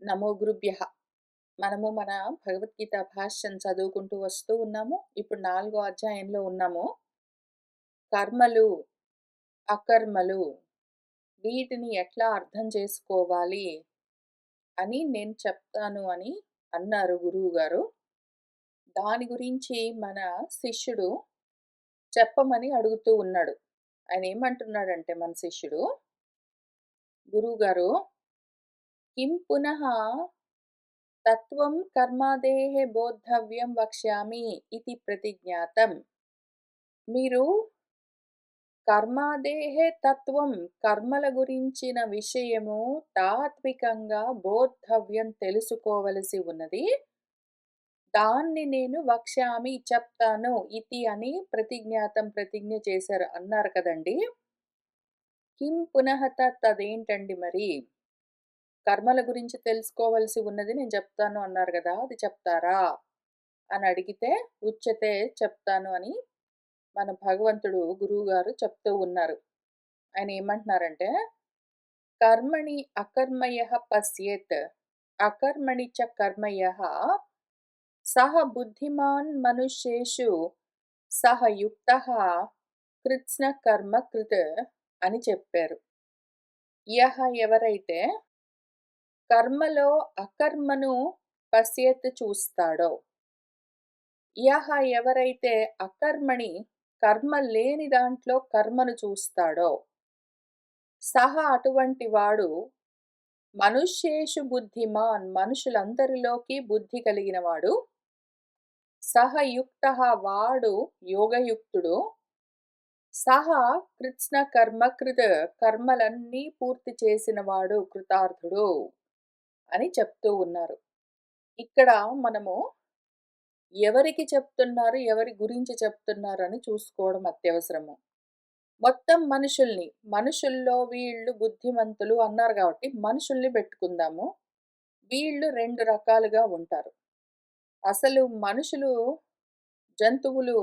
నమో గురుభ్యః. మనము మన భగవద్గీత భాష్యం చదువుకుంటూ వస్తూ ఉన్నాము. ఇప్పుడు 4 అధ్యాయంలో ఉన్నాము. కర్మలు, అకర్మలు వీటిని ఎట్లా అర్థం చేసుకోవాలి అని నేను చెప్తాను అని అన్నారు గురువుగారు. దాని గురించి మన శిష్యుడు చెప్పమని అడుగుతూ ఉన్నాడు. ఆయన ఏమంటున్నాడంటే మన శిష్యుడు, గురువుగారు కిం పునః తత్వం కర్మాదేః బోద్ధవ్యం వక్ష్యామి ఇతి ప్రతిజ్ఞాతం. మీరు కర్మాదేః తత్వం కర్మల గురించిన విషయము తాత్వికంగా బోద్ధవ్యం తెలుసుకోవలసి ఉన్నది. దాన్ని నేను వక్ష్యామి చెప్తాను ఇతి అని ప్రతిజ్ఞ చేశారు అన్నారు కదండి. కిం పునః తత్ అదేంటండి మరి? కర్మల గురించి తెలుసుకోవలసి ఉన్నది నేను చెప్తాను అన్నారు కదా, అది చెప్తారా అని అడిగితే ఉచ్యతే చెప్తాను అని మన భగవంతుడు గురువుగారు చెప్తూ ఉన్నారు. ఆయన ఏమంటున్నారంటే, కర్మణి అకర్మయః పశ్యేత్ అకర్మణి చ కర్మయః సహ బుద్ధిమాన్ మనుష్యేషు సహ యుక్తః కృత్స్న కర్మ కృత్ అని చెప్పారు. యహ ఎవరైతే కర్మలో అకర్మను పశ్యేత్ చూస్తాడో, యహ ఎవరైతే అకర్మణి కర్మ లేని దాంట్లో కర్మను చూస్తాడో, సహ అటువంటి వాడు మనుష్యేషు బుద్ధిమాన్ మనుషులందరిలోకి బుద్ధి కలిగిన వాడు, సహ యుక్తః వాడు యోగయుక్తుడు, సహ కృత్స్న కర్మ కృత్ కర్మలన్నీ పూర్తి చేసిన వాడు కృతార్థుడు అని చెప్తూ ఉన్నారు. ఇక్కడ మనము ఎవరికి చెప్తున్నారు, ఎవరి గురించి చెప్తున్నారు అని చూసుకోవడం అత్యవసరము. మొత్తం మనుషుల్లో వీళ్ళు బుద్ధిమంతులు అన్నారు కాబట్టి మనుషుల్ని పెట్టుకుందాము. వీళ్ళు 2 రకాలుగా ఉంటారు. అసలు మనుషులు, జంతువులు,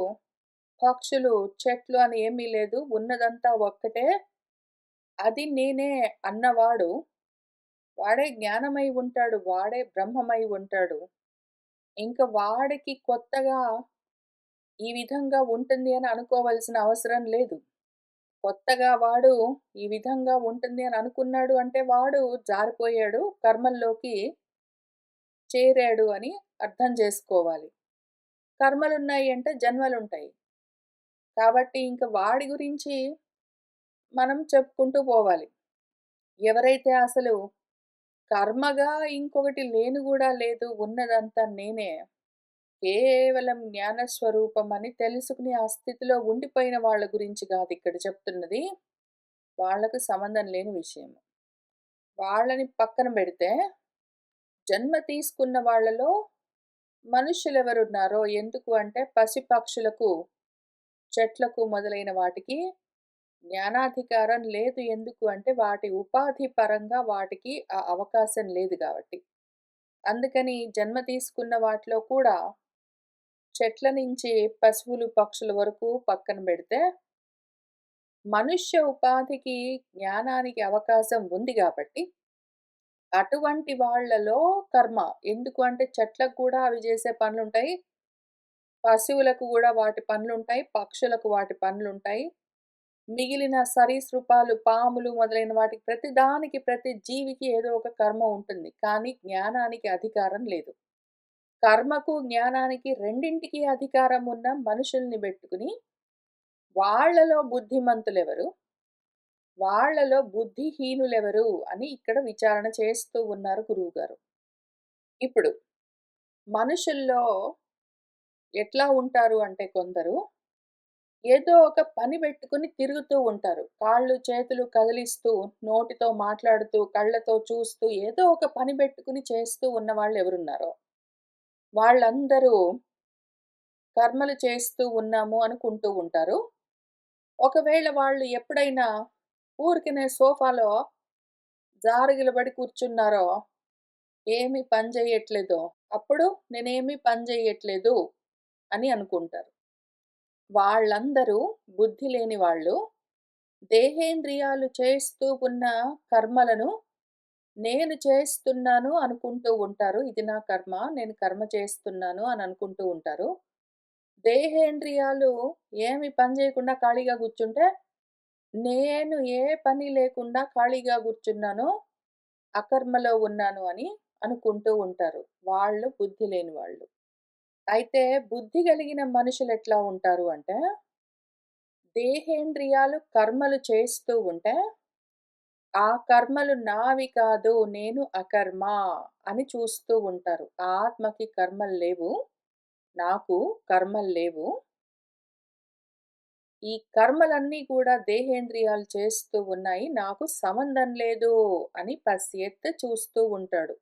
పక్షులు, చెట్లు అని ఏమీ లేదు. ఉన్నదంతా ఒక్కటే. అది నేనే అన్నవాడు, వాడే జ్ఞానమై ఉంటాడు. వాడే బ్రహ్మమై ఉంటాడు. ఇంక వాడికి కొత్తగా ఈ విధంగా ఉంటుంది అని అనుకోవాల్సిన అవసరం లేదు. కొత్తగా వాడు ఈ విధంగా ఉంటుంది అని అనుకున్నాడు అంటే వాడు జారిపోయాడు, కర్మల్లోకి చేరాడు అని అర్థం చేసుకోవాలి. కర్మలున్నాయి అంటే జన్మలుంటాయి. కాబట్టి ఇంక వాడి గురించి మనం చెప్పుకుంటూ పోవాలి. ఎవరైతే అసలు కర్మగా ఇంకొకటి లేను గూడా లేదు, ఉన్నదంతా నేనే, కేవలం జ్ఞానస్వరూపం అని తెలుసుకుని ఆ స్థితిలో ఉండిపోయిన వాళ్ళ గురించి గాదిక్కడ చెప్తున్నది. వాళ్ళకు సంబంధం లేని విషయం. వాళ్ళని పక్కన బెడితే, జన్మ తీసుకున్న వాళ్ళలో మనుష్యులెవరున్నారో, ఎందుకు అంటే పశుపక్షులకు, చెట్లకు మొదలైన వాటికి జ్ఞానాధికారం లేదు. ఎందుకు అంటే వాటి ఉపాధి పరంగా వాటికి ఆ అవకాశం లేదు గాబట్టి. అందుకని జన్మ తీసుకున్న వాటిలో కూడా చెట్ల నుంచి పశువులు, పక్షుల వరకు పక్కన బెడితే, మనుష్య ఉపాధికి, జ్ఞానానికి అవకాశం ఉంది గాబట్టి, అటువంటి వాళ్ళలో కర్మ. ఎందుకు అంటే చెట్లకు కూడా అవి చేసే పనులుంటాయి. పశువులకు గూడా వాటి పనులుంటాయి. పక్షులకు వాటి పనులుంటాయి. మిగిలిన సరీసృపాలు, పాములు మొదలైన వాటికి ప్రతి దానికి, ప్రతి జీవికి ఏదో ఒక కర్మ ఉంటుంది. కానీ జ్ఞానానికి అధికారం లేదు. కర్మకు, జ్ఞానానికి రెండింటికి అధికారం ఉన్న మనుషుల్ని బెట్టుకుని, వాళ్ళలో బుద్ధిమంతులెవరు? వాళ్ళలో బుద్ధిహీనులెవరు? అని ఇక్కడ విచారణ చేస్తూ ఉన్నారు గురువుగారు. ఇప్పుడు మనుషుల్లో ఎట్లా ఉంటారు అంటే కొందరు ఏదో ఒక పని పెట్టుకుని తిరుగుతూ ఉంటారు. కాళ్ళు, చేతులు కదిలిస్తూ, నోటితో మాట్లాడుతూ, కళ్ళతో చూస్తూ ఏదో ఒక పని పెట్టుకుని చేస్తూ ఉన్నవాళ్ళు ఎవరున్నారో, వాళ్ళందరూ కర్మలు చేస్తూ ఉన్నాము అనుకుంటూ ఉంటారు. ఒకవేళ వాళ్ళు ఎప్పుడైనా ఊరికనే సోఫాలో జారుగిలబడి కూర్చున్నారో, ఏమి పని చెయ్యట్లేదో, అప్పుడు నేనేమి పని చెయ్యట్లేదు అని అనుకుంటారు. వాళ్ళందరూ బుద్ధి లేని వాళ్ళు. దేహేంద్రియాలు చేస్తూ ఉన్న కర్మలను నేను చేస్తున్నాను అనుకుంటూ ఉంటారు. ఇది నా కర్మ. నేను కర్మ చేస్తున్నాను అని అనుకుంటూ ఉంటారు. దేహేంద్రియాలు ఏమి పని చేయకుండా ఖాళీగా కూర్చుంటే, నేను ఏ పని లేకుండా ఖాళీగా కూర్చున్నాను, అకర్మలో ఉన్నాను అని అనుకుంటూ ఉంటారు. వాళ్ళు బుద్ధి లేని వాళ్ళు. అయితే బుద్ధి కలిగిన మనుషులెట్లా ఉంటారు అంటే, దేహేంద్రియాలు కర్మలు చేస్తూ ఉంటే, ఆ కర్మలు నావి కాదు, నేను అకర్మ అని చూస్తూ ఉంటారు. ఆత్మకి కర్మలు లేవు. నాకు కర్మలు లేవు. ఈ కర్మలన్నీ కూడా దేహేంద్రియాలు చేస్తూ ఉన్నాయి. నాకు సంబంధం లేదు అని పశ్యత్ చూస్తూ ఉంటాడు.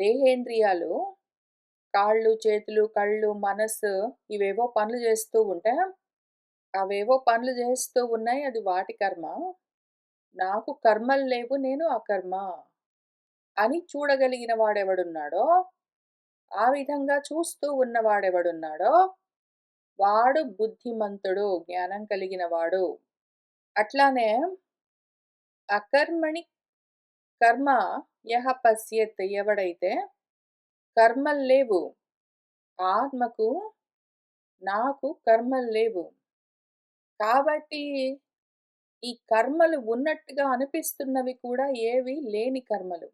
దేహేంద్రియాలు కాళ్ళు, చేతులు, కళ్ళు, మనస్సు ఇవేవో పనులు చేస్తూ ఉంటే, అవేవో పనులు చేస్తూ ఉన్నాయి. అది వాటి కర్మ. నాకు కర్మలు లేవు. నేను అకర్మ అని చూడగలిగిన వాడెవడున్నాడో, ఆ విధంగా చూస్తూ ఉన్నవాడెవడున్నాడో, వాడు బుద్ధిమంతుడు, జ్ఞానం కలిగిన వాడు. అట్లానే అకర్మణి కర్మ యః పశ్యత్ ఎవడైతే కర్మల్లేవు, ఆత్మకు, నాకు కర్మల్లేవు. కాబట్టి ఈ కర్మలు ఉన్నట్టుగా అనిపిస్తున్నవి కూడా ఏవి లేని కర్మలు.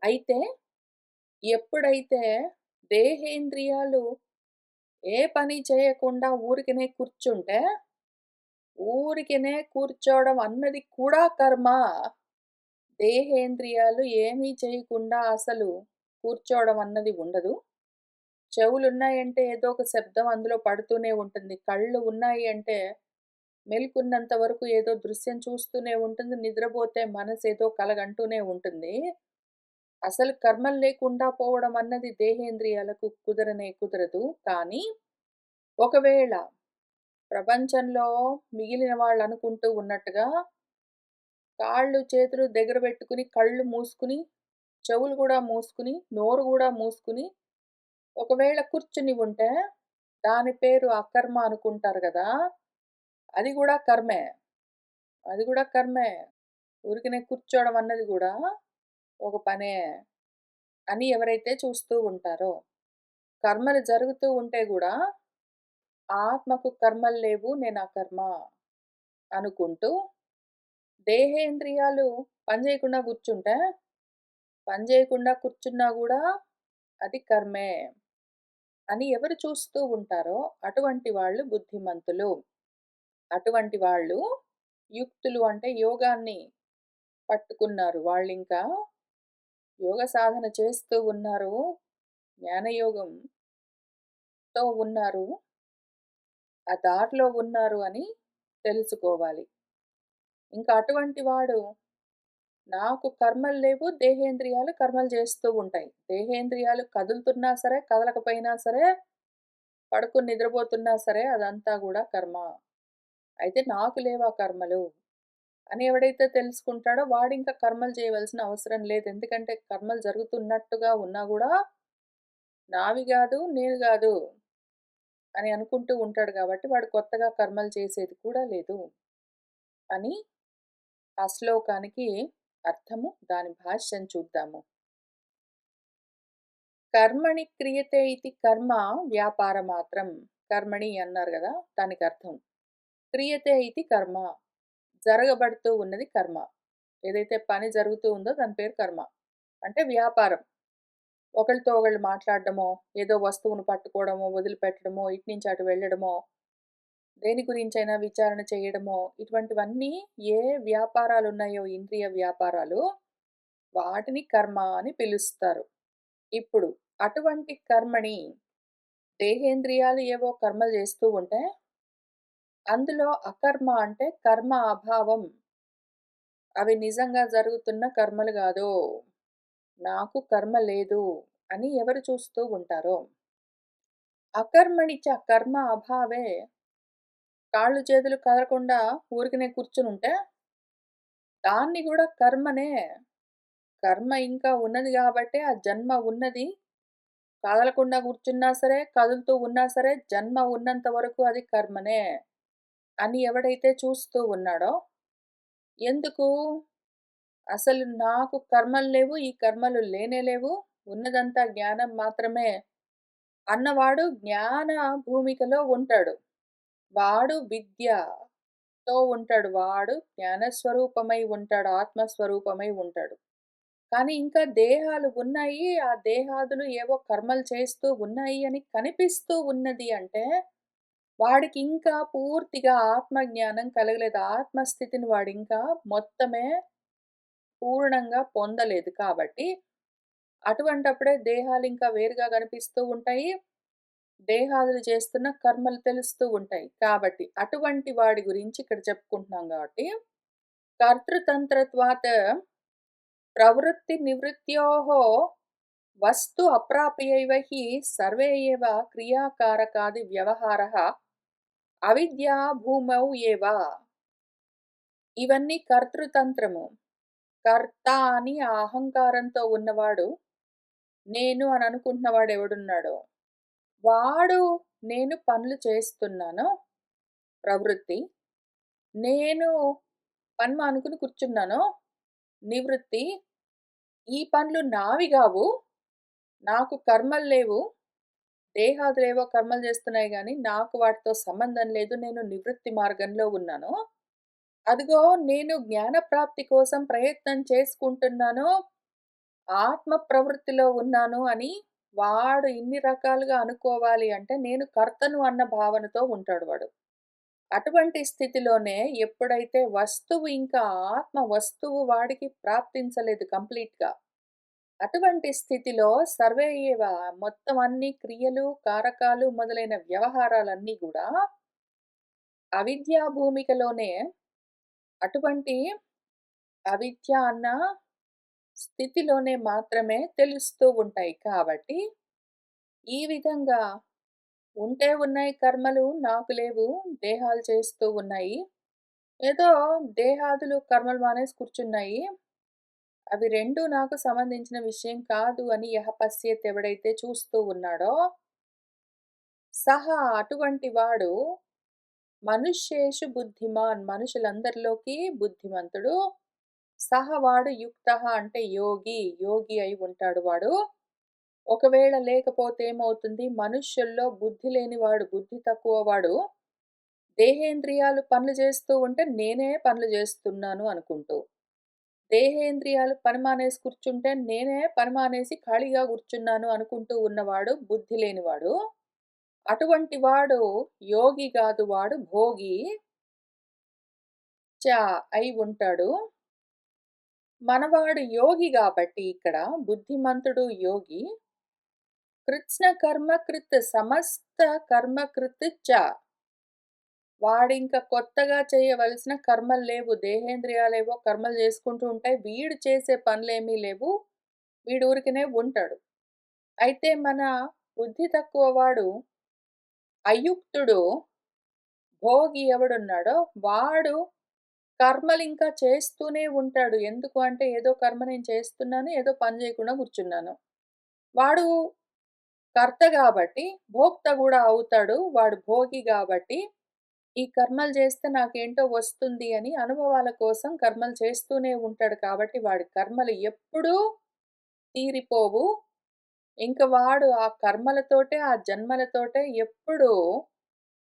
అయితే ఎప్పుడైతే దేహేంద్రియాలు ఏ పని చేయకుండా ఊరికనే కూర్చుంటే, ఊరికనే కూర్చోవడం అన్నది కూడా కర్మ. దేహేంద్రియాలు ఏమీ చేయకుండా అసలు కూర్చోవడం అన్నది ఉండదు. చెవులున్నాయంటే ఏదో ఒక శబ్దం అందులో పడుతూనే ఉంటుంది. కళ్ళు ఉన్నాయి అంటే మెలుకున్నంత వరకు ఏదో దృశ్యం చూస్తూనే ఉంటుంది. నిద్రపోతే మనసేదో కలగంటూనే ఉంటుంది. అసలు కర్మలు లేకుండా పోవడం అన్నది దేహేంద్రియాలకు కుదరనే కుదరదు. కానీ ఒకవేళ ప్రపంచంలో మిగిలిన వాళ్ళనుకుంటూ ఉన్నట్టుగా కాళ్ళు, చేతులు దగ్గర పెట్టుకుని, కళ్ళు మూసుకుని, చెవులు గూడా మూసుకుని, నోరు గూడా మూసుకుని, ఒకవేళ కూర్చుని ఉంటే, దాని పేరు అకర్మ అనుకుంటారు గదా! అది గూడా కర్మే. అది గూడా కర్మే. ఊరికనే కూర్చోవడం అన్నది గూడా ఒక పనే అని ఎవరైతే చూస్తూ ఉంటారో, కర్మలు జరుగుతూ ఉంటే గూడా, ఆత్మకు కర్మలు లేవు, నేను అకర్మ అనుకుంటూ, దేహేంద్రియాలు పని చేయకుండా కూర్చుంటే, పని చేయకుండా కూర్చున్నా గూడా అది కర్మే అని ఎవరు చూస్తూ ఉంటారో అటువంటి వాళ్ళు బుద్ధిమంతులు. అటువంటి వాళ్ళు యుక్తులు అంటే యోగాన్ని పట్టుకున్నారు. వాళ్ళింకా యోగ సాధన చేస్తూ ఉన్నారు. జ్ఞానయోగంతో ఉన్నారు. ఆ దారిలో ఉన్నారు అని తెలుసుకోవాలి. ఇంకా అటువంటి వాడు నాకు కర్మలు లేవు, దేహేంద్రియాలు కర్మలు చేస్తూ ఉంటాయి. దేహేంద్రియాలు కదులుతున్నా సరే, కదలకపోయినా సరే, పడుకొని నిద్రపోతున్నా సరే అదంతా గూడా కర్మ. అయితే నాకు లేవా కర్మలు అని ఎవడైతే తెలుసుకుంటాడో వాడింకా కర్మలు చేయవలసిన అవసరం లేదు. ఎందుకంటే కర్మలు జరుగుతున్నట్టుగా ఉన్నా గూడా నావి గాదు, నేను గాదు అని అనుకుంటూ ఉంటాడు గాబట్టి వాడు కొత్తగా కర్మలు చేసేది కూడా లేదు అని ఆ శ్లోకానికి అర్థము, దాని భాష్యం చూద్దాము. కర్మణి క్రియతే ఇతి కర్మ వ్యాపారమాత్రం. కర్మణి అన్నారు గదా! దానికర్థం. క్రియతే ఇతి కర్మ. జరగబడుతూ ఉన్నది కర్మ. ఏదైతే పని జరుగుతూ ఉందో దాని పేరు కర్మ. అంటే వ్యాపారం. ఒకళ్ళతో ఒకళ్ళు మాట్లాడడమో, ఏదో వస్తువును పట్టుకోవడమో, వదిలిపెట్టడమో, ఇటు నుంచి అటు వెళ్ళడమో, దేని గురించైనా విచారణ చేయడమో, ఇటువంటివన్నీ ఏ వ్యాపారాలున్నాయో ఇంద్రియ వ్యాపారాలు, వాటిని కర్మ అని పిలుస్తారు. ఇప్పుడు అటువంటి కర్మని దేహేంద్రియాలు ఏవో కర్మలు చేస్తూ ఉంటే, అందులో అకర్మ అంటే కర్మ అభావం. అవి నిజంగా జరుగుతున్న కర్మలు గాదు. నాకు కర్మ లేదు అని ఎవరు చూస్తూ ఉంటారో, అకర్మణిచ కర్మ అభావే కాళ్ళు చేతులు కదలకుండా ఊరికనే కూర్చునుంటే, దాన్ని గూడా కర్మనే. కర్మ ఇంకా ఉన్నది గాబట్టే ఆ జన్మ ఉన్నది. కదలకుండా కూర్చున్నా సరే, కదులుతూ ఉన్నా సరే, జన్మ ఉన్నంత వరకు అది కర్మనే అని ఎవడైతే చూస్తూ ఉన్నాడో, ఎందుకు? అసలు నాకు కర్మలు లేవు, ఈ కర్మలు లేనే లేవు, ఉన్నదంతా జ్ఞానం మాత్రమే అన్నవాడు జ్ఞాన భూమికలో ఉంటాడు. వాడు విద్యతో ఉంటాడు. వాడు జ్ఞానస్వరూపమై ఉంటాడు. ఆత్మస్వరూపమై ఉంటాడు. కానీ ఇంకా దేహాలు ఉన్నాయి. ఆ దేహాదులు ఏవో కర్మలు చేస్తూ ఉన్నాయి అని కనిపిస్తూ ఉన్నది అంటే, వాడికి ఇంకా పూర్తిగా ఆత్మజ్ఞానం కలగలేదు. ఆత్మస్థితిని వాడింకా మొత్తమే పూర్ణంగా పొందలేదు. కాబట్టి అటువంటప్పుడే దేహాలింకా వేరుగా కనిపిస్తూ ఉంటాయి. దేహాదులు చేస్తున్న కర్మలు తెలుస్తూ ఉంటాయి. కాబట్టి అటువంటి వాడి గురించి ఇక్కడ చెప్పుకుంటున్నాం కాబట్టి, కర్తృతంత్రత్వాత్ ప్రవృత్తి నివృత్యోః వస్తు అప్రాప్యైవ హి సర్వే ఏవ క్రియాకారకాది వ్యవహారః అవిద్యా భూమౌ ఏవ. ఇవన్నీ కర్తృతంత్రము. కర్త అని ఆ అహంకారంతో ఉన్నవాడు, నేను అని అనుకుంటున్నవాడు ఎవడున్నాడో, వాడు నేను పనులు చేస్తున్నాను ప్రవృత్తి. నేను పని మానుకుని కూర్చున్నాను నివృత్తి. ఈ పనులు నావి గావు. నాకు కర్మలు లేవు. దేహాదులేవో కర్మలు చేస్తున్నాయి గానీ, నాకు వాటితో సంబంధం లేదు. నేను నివృత్తి మార్గంలో ఉన్నాను. అదిగో నేను జ్ఞానప్రాప్తి కోసం ప్రయత్నం చేసుకుంటున్నాను. ఆత్మ ప్రవృత్తిలో ఉన్నాను అని వాడు ఇన్ని రకాలుగా అనుకోవాలి అంటే, నేను కర్తను అన్న భావనతో ఉంటాడు వాడు. అటువంటి స్థితిలోనే ఎప్పుడైతే వస్తువు ఇంకా ఆత్మ వస్తువు వాడికి ప్రాప్తించలేదు కంప్లీట్‌గా. అటువంటి స్థితిలో సర్వే ఏవ మొత్తం అన్ని క్రియలు, కారకాలు మొదలైన వ్యవహారాలన్నీ గూడా అవిద్యా భూమికలోనే అటువంటి అవిద్య అన్న స్థితిలోనే మాత్రమే తెలుస్తూ ఉంటాయి. కాబట్టి ఈ విధంగా ఉంటే ఉన్నాయి కర్మలు, నాకు లేవు. దేహాలు చేస్తూ ఉన్నాయి. ఏదో దేహాదులు కర్మలు మానేసి కూర్చున్నాయి. అవి 2 నాకు సంబంధించిన విషయం కాదు అని యః పశ్యేత్ ఎవడైతే చూస్తూ ఉన్నాడో, సహా అటువంటి వాడు మనుష్యేషు బుద్ధిమాన్ మనుషులందరిలోకి బుద్ధిమంతుడు. సహ వాడు యుక్తః అంటే యోగి, యోగి అయి ఉంటాడు వాడు. ఒకవేళ లేకపోతే ఏమవుతుంది? మనుష్యుల్లో బుద్ధి లేనివాడు, బుద్ధి తక్కువ వాడు దేహేంద్రియాలు పనులు చేస్తూ ఉంటే నేనే పనులు చేస్తున్నాను అనుకుంటూ. దేహేంద్రియాలు పని మానేసి కూర్చుంటే నేనే పని మానేసి ఖాళీగా కూర్చున్నాను అనుకుంటూ ఉన్నవాడు బుద్ధి లేనివాడు. అటువంటి వాడు యోగి గాదు వాడు భోగి అయి ఉంటాడు. మనవాడు యోగి గాబట్టి ఇక్కడ బుద్ధిమంతుడు యోగి. కృత్స్న కర్మ కృత్ సమస్త కర్మ కృత్ వాడింక కొత్తగా చేయవలసిన కర్మలు లేవు. దేహేంద్రియాలేవో కర్మలు చేసుకుంటూ ఉంటాయి. వీడు చేసే పనులేమీ లేవు. వీడు ఊరికనే ఉంటాడు. అయితే మన బుద్ధి తక్కువ వాడు అయుక్తుడు భోగి ఎవడున్నాడో వాడు కర్మలింకా చేస్తూనే ఉంటాడు. ఎందుకు అంటే ఏదో కర్మ నేను చేస్తున్నాను, ఏదో పని చేయకుండా కూర్చున్నాను. వాడు కర్త గాబట్టి భోక్త గూడా అవుతాడు. వాడు భోగి గాబట్టి ఈ కర్మలు చేస్తే నాకేంటో వస్తుంది అని అనుభవాల కోసం కర్మలు చేస్తూనే ఉంటాడు కాబట్టి వాడి కర్మలు ఎప్పుడూ తీరిపోవు. ఇంక వాడు ఆ కర్మలతోటే, ఆ జన్మలతోటే ఎప్పుడూ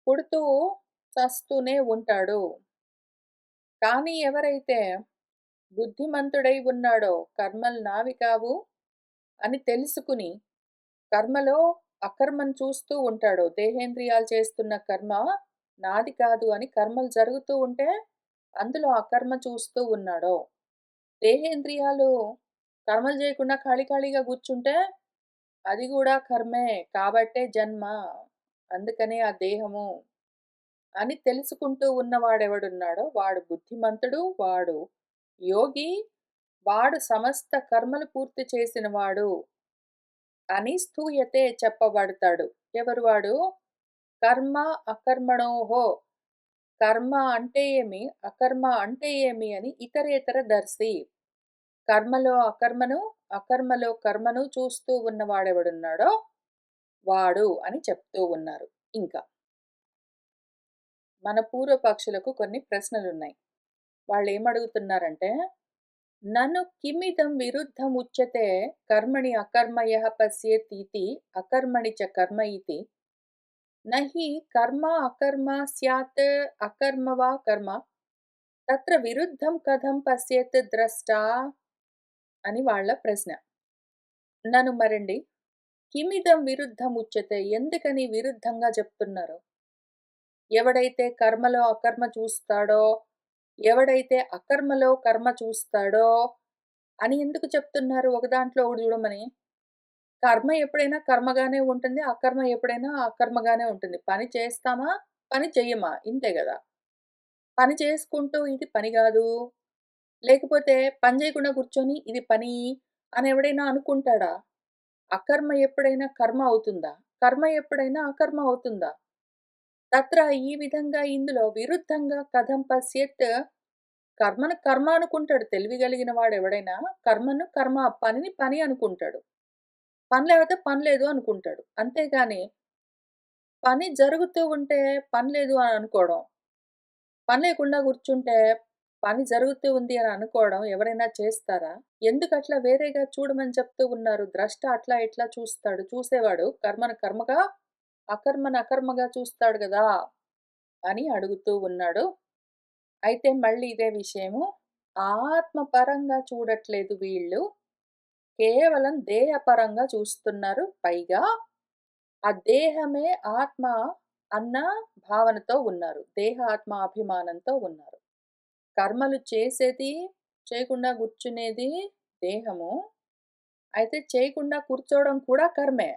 పుడుతూ చస్తూనే ఉంటాడు. కానీ ఎవరైతే బుద్ధిమంతుడై ఉన్నాడో కర్మలు నావి కావు అని తెలుసుకుని కర్మలో అకర్మను చూస్తూ ఉంటాడో, దేహేంద్రియాలు చేస్తున్న కర్మ నాది కాదు అని కర్మలు జరుగుతూ ఉంటే అందులో అకర్మ చూస్తూ ఉన్నాడో, దేహేంద్రియాలు కర్మలు చేయకుండా ఖాళీగా కూర్చుంటే అది గూడా కర్మే కాబట్టే జన్మ. అందుకనే ఆ దేహము అని తెలుసుకుంటూ ఉన్నవాడెవడున్నాడో వాడు బుద్ధిమంతుడు, వాడు యోగి, వాడు సమస్త కర్మలు పూర్తి చేసినవాడు అని స్థూయతే చెప్పబడతాడు. ఎవరు వాడు? కర్మ అకర్మణోహో కర్మ అంటే ఏమి? అకర్మ అంటే ఏమి? అని ఇతరేతర దర్శి. కర్మలో అకర్మను, అకర్మలో కర్మను చూస్తూ ఉన్నవాడెవడున్నాడో వాడు అని చెప్తూ ఉన్నారు. ఇంకా మన పూర్వ పక్షులకు కొన్ని ప్రశ్నలున్నాయి. వాళ్ళేమడుగుతున్నారంటే, నను కిమిదం విరుద్ధముచ్యతే కర్మణి అకర్మయః పశ్యేత్ అకర్మణి చ కర్మ ఇతి నహి కర్మ అకర్మ స్యాత్ అకర్మ వా కర్మ తత్ర విరుద్ధం కథం పశ్యేత్ ద్రష్టా అని వాళ్ళ ప్రశ్న. నన్ను మరండి కిమిదం విరుద్ధం ఉచ్యతే ఎందుకని విరుద్ధంగా చెప్తున్నారు? ఎవడైతే కర్మలో అకర్మ చూస్తాడో, ఎవడైతే అకర్మలో కర్మ చూస్తాడో అని ఎందుకు చెప్తున్నారు ఒక దాంట్లో ఒకటి చూడమని? కర్మ ఎప్పుడైనా కర్మగానే ఉంటుంది. అకర్మ ఎప్పుడైనా అకర్మగానే ఉంటుంది. పని చేస్తామా? పని చెయ్యమా? ఇంతే గదా! పని చేసుకుంటూ ఇది పని గాదు, లేకపోతే పని చేయకుండా కూర్చొని ఇది పని అని ఎవడైనా అనుకుంటాడా? అకర్మ ఎప్పుడైనా కర్మ అవుతుందా? కర్మ ఎప్పుడైనా అకర్మ అవుతుందా? తత్ర ఈ విధంగా ఇందులో విరుద్ధంగా కథం పశ్యత్ కర్మను కర్మ అనుకుంటాడు తెలివిగలిగిన వాడెవడైనా కర్మను కర్మ, పనిని పని అనుకుంటాడు. పని లేకపోతే పని లేదు అనుకుంటాడు. అంతేగాని పని జరుగుతూ ఉంటే పని లేదు అని అనుకోవడం, పని లేకుండా కూర్చుంటే పని జరుగుతూ ఉంది అని అనుకోవడం ఎవరైనా చేస్తారా? ఎందుకట్లా వేరేగా చూడమని చెప్తూ ఉన్నారు? ద్రష్ట అట్లా ఇట్లా చూస్తాడు. చూసేవాడు కర్మను కర్మగా, అకర్మను అకర్మగా చూస్తాడు గదా! అని అడుగుతూ ఉన్నాడు. అయితే మళ్ళీ ఇదే విషయము. ఆత్మ పరంగా చూడట్లేదు వీళ్ళు. కేవలం దేహపరంగా చూస్తున్నారు. పైగా ఆ దేహమే ఆత్మ అన్న భావనతో ఉన్నారు. దేహ ఆత్మ అభిమానంతో ఉన్నారు. కర్మలు చేసేది, చేయకుండా కూర్చునేది దేహము. అయితే చేయకుండా కూర్చోవడం కూడా కర్మే.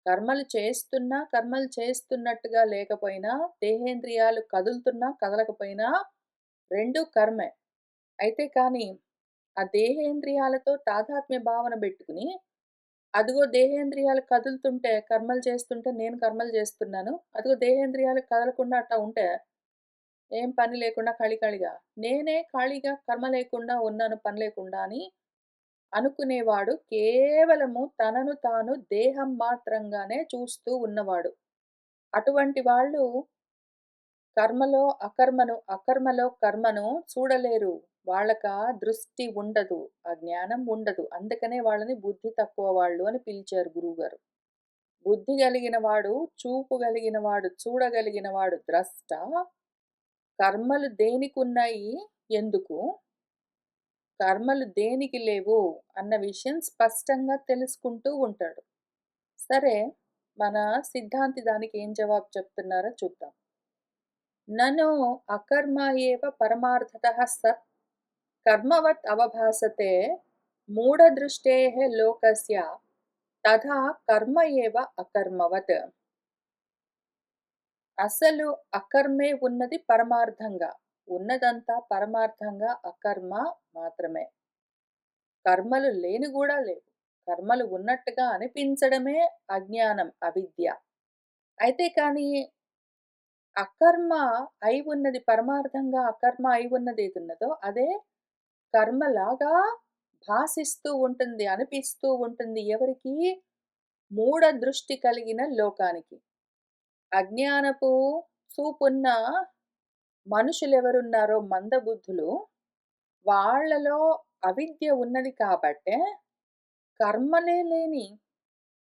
కర్మలు చేస్తున్నా, కర్మలు చేస్తున్నట్టుగా లేకపోయినా, దేహేంద్రియాలు కదులుతున్నా, కదలకపోయినా 2 కర్మే. అయితే కానీ, ఆ దేహేంద్రియాలతో తాదాత్మ్య భావన బెట్టుకుని, అదిగో దేహేంద్రియాలు కదులుతుంటే, కర్మలు చేస్తుంటే నేను కర్మలు చేస్తున్నాను. అదిగో దేహేంద్రియాలు కదలకుండా అట్టా ఉంటే, ఏం పని లేకుండా ఖాళీగా, నేనే ఖాళీగా కర్మ లేకుండా ఉన్నాను పని లేకుండా అని అనుకునేవాడు కేవలము తనను తాను దేహం మాత్రంగానే చూస్తూ ఉన్నవాడు. అటువంటి వాళ్ళు కర్మలో అకర్మను, అకర్మలో కర్మను చూడలేరు. వాళ్ళకా దృష్టి ఉండదు. ఆ జ్ఞానం ఉండదు. అందుకనే వాళ్ళని బుద్ధి తక్కువ వాళ్ళు అని పిలిచారు గురువుగారు. బుద్ధి గలిగిన వాడు, చూపు గలిగిన వాడు, చూడగలిగిన వాడు ద్రష్ట. కర్మలు దేనికున్నాయి? ఎందుకు? కర్మలు దేనికి లేవు? అన్న విషయం స్పష్టంగా తెలుసుకుంటూ ఉంటాడు. సరే, మన సిద్ధాంతి దానికి ఏం జవాబు చెప్తున్నారో చూద్దాం. నను అకర్మ ఏవ పరమార్థతః సత్ కర్మవత్ అవభాసతే మూఢదృష్టేః లోకస్య తథా కర్మ ఏవ అకర్మవత్. అసలు అకర్మే ఉన్నది పరమార్థంగా. ఉన్నదంతా పరమార్థంగా అకర్మ మాత్రమే. కర్మలు లేని గూడా లేవు. కర్మలు ఉన్నట్టుగా అనిపించడమే అజ్ఞానం, అవిద్య. అయితే కానీ అకర్మ అయి ఉన్నది పరమార్థంగా అకర్మ అయి ఉన్నదేదున్నదో అదే కర్మలాగా భాసిస్తూ ఉంటుంది, అనిపిస్తూ ఉంటుంది. ఎవరికీ? మూఢ దృష్టి కలిగిన లోకానికి. అజ్ఞానపు చూపున్న మనుషులెవరున్నారో మందబుద్ధులు, వాళ్ళలో అవిద్య ఉన్నది కాబట్టే కర్మలే లేని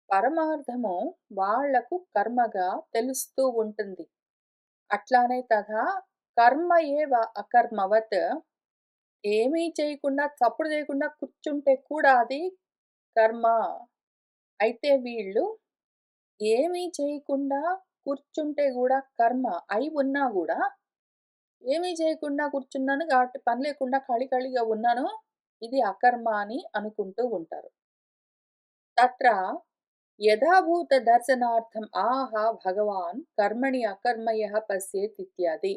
పరమార్థము వాళ్లకు కర్మగా తెలుస్తూ ఉంటుంది. అట్లానే తథా కర్మ ఏవ అకర్మవత్ ఏమీ చేయకుండా, చప్పుడు చేయకుండా కూర్చుంటే కూడా అది కర్మ. అయితే వీళ్ళు ఏమీ చేయకుండా కూర్చుంటే గూడా కర్మ అయి ఉన్నా గూడా, ఏమీ చేయకుండా కూర్చున్నాను కాబట్టి పని లేకుండా ఖాళీగా ఉన్నాను. ఇది అకర్మ అని అనుకుంటూ ఉంటారు. తత్ర యథాభూత దర్శనార్థం ఆహా భగవాన్ కర్మణి అకర్మయః పశ్యేత్ ఇత్యాది.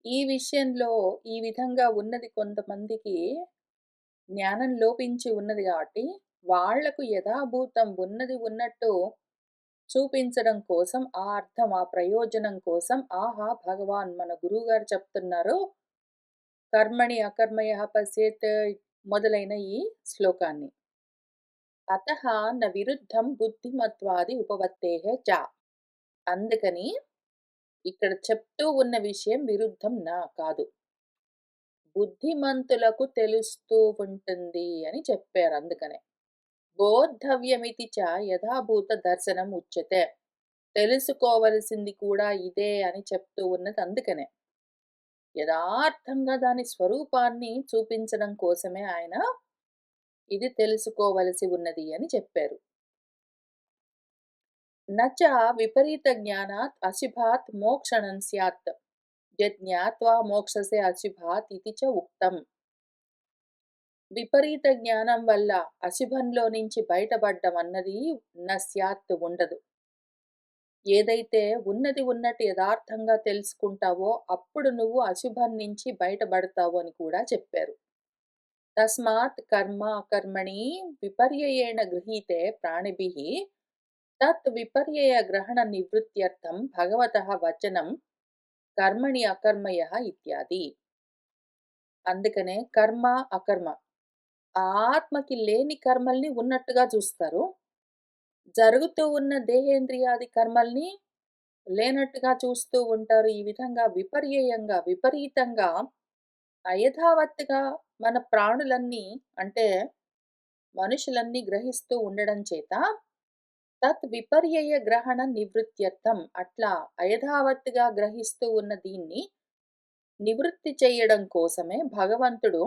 ఈ విషయంలో ఈ విధంగా ఉన్నది కొంతమందికి జ్ఞానం లోపించి ఉన్నది కాబట్టి, వాళ్లకు యథాభూతం ఉన్నది ఉన్నట్టు చూపించడం కోసం, ఆ అర్థం, ఆ ప్రయోజనం కోసం ఆహా భగవాన్ మన గురువుగారు చెప్తున్నారు కర్మణి అకర్మయః పశ్యేత్ మొదలైన ఈ శ్లోకాన్ని. అతః న విరుద్ధం బుద్ధిమత్వాది ఉపపత్తేః చ. అందుకని ఇక్కడ చెప్తూ ఉన్న విషయం విరుద్ధం కాదు. బుద్ధిమంతులకు తెలుస్తూ ఉంటుంది అని చెప్పారు అందుకనే. బోద్ధవ్యమితి చ యథాభూత దర్శనం ఉచ్యతే. తెలుసుకోవలసింది కూడా ఇదే అని చెప్తూ ఉన్నది అందుకనే. యథార్థంగా దాని స్వరూపాన్ని చూపించడం కోసమే ఆయన ఇది తెలుసుకోవలసి ఉన్నది అని చెప్పారు. నచ విపరీత జ్ఞానాత్ అశుభాత్ మోక్షణం స్యాత్ యజ్ఞాత్వా మోక్షసే అశుభాత్ ఇది చ ఉక్తం. విపరీత జ్ఞానం వల్ల అశుభంలో నుంచి బయటపడ్డం అన్నది నస్యాత్ ఉండదు. ఏదైతే ఉన్నది ఉన్నట్టు యథార్థంగా తెలుసుకుంటావో అప్పుడు నువ్వు అశుభం నుంచి బయటపడతావు అని కూడా చెప్పారు. తస్మాత్ కర్మ అకర్మణి విపర్యయేణ గృహీతే ప్రాణిభిః తత్ విపర్యయ గ్రహణ నివృత్త్యర్థం భగవతః వచనం కర్మణి అకర్మయః ఇత్యాది. అందుకనే కర్మ అకర్మ ఆత్మకి లేని కర్మల్ని ఉన్నట్టుగా చూస్తారు. జరుగుతూ ఉన్న దేహేంద్రియాది కర్మల్ని లేనట్టుగా చూస్తూ ఉంటారు. ఈ విధంగా విపర్యయంగా, విపరీతంగా, అయథావత్తుగా మన ప్రాణులన్నీ అంటే మనుషులన్నీ గ్రహిస్తూ ఉండడం చేత తత్ విపర్యయ గ్రహణ నివృత్త్యర్థం అట్లా అయథావత్తుగా గ్రహిస్తూ ఉన్న దీన్ని నివృత్తి చేయడం కోసమే భగవంతుడు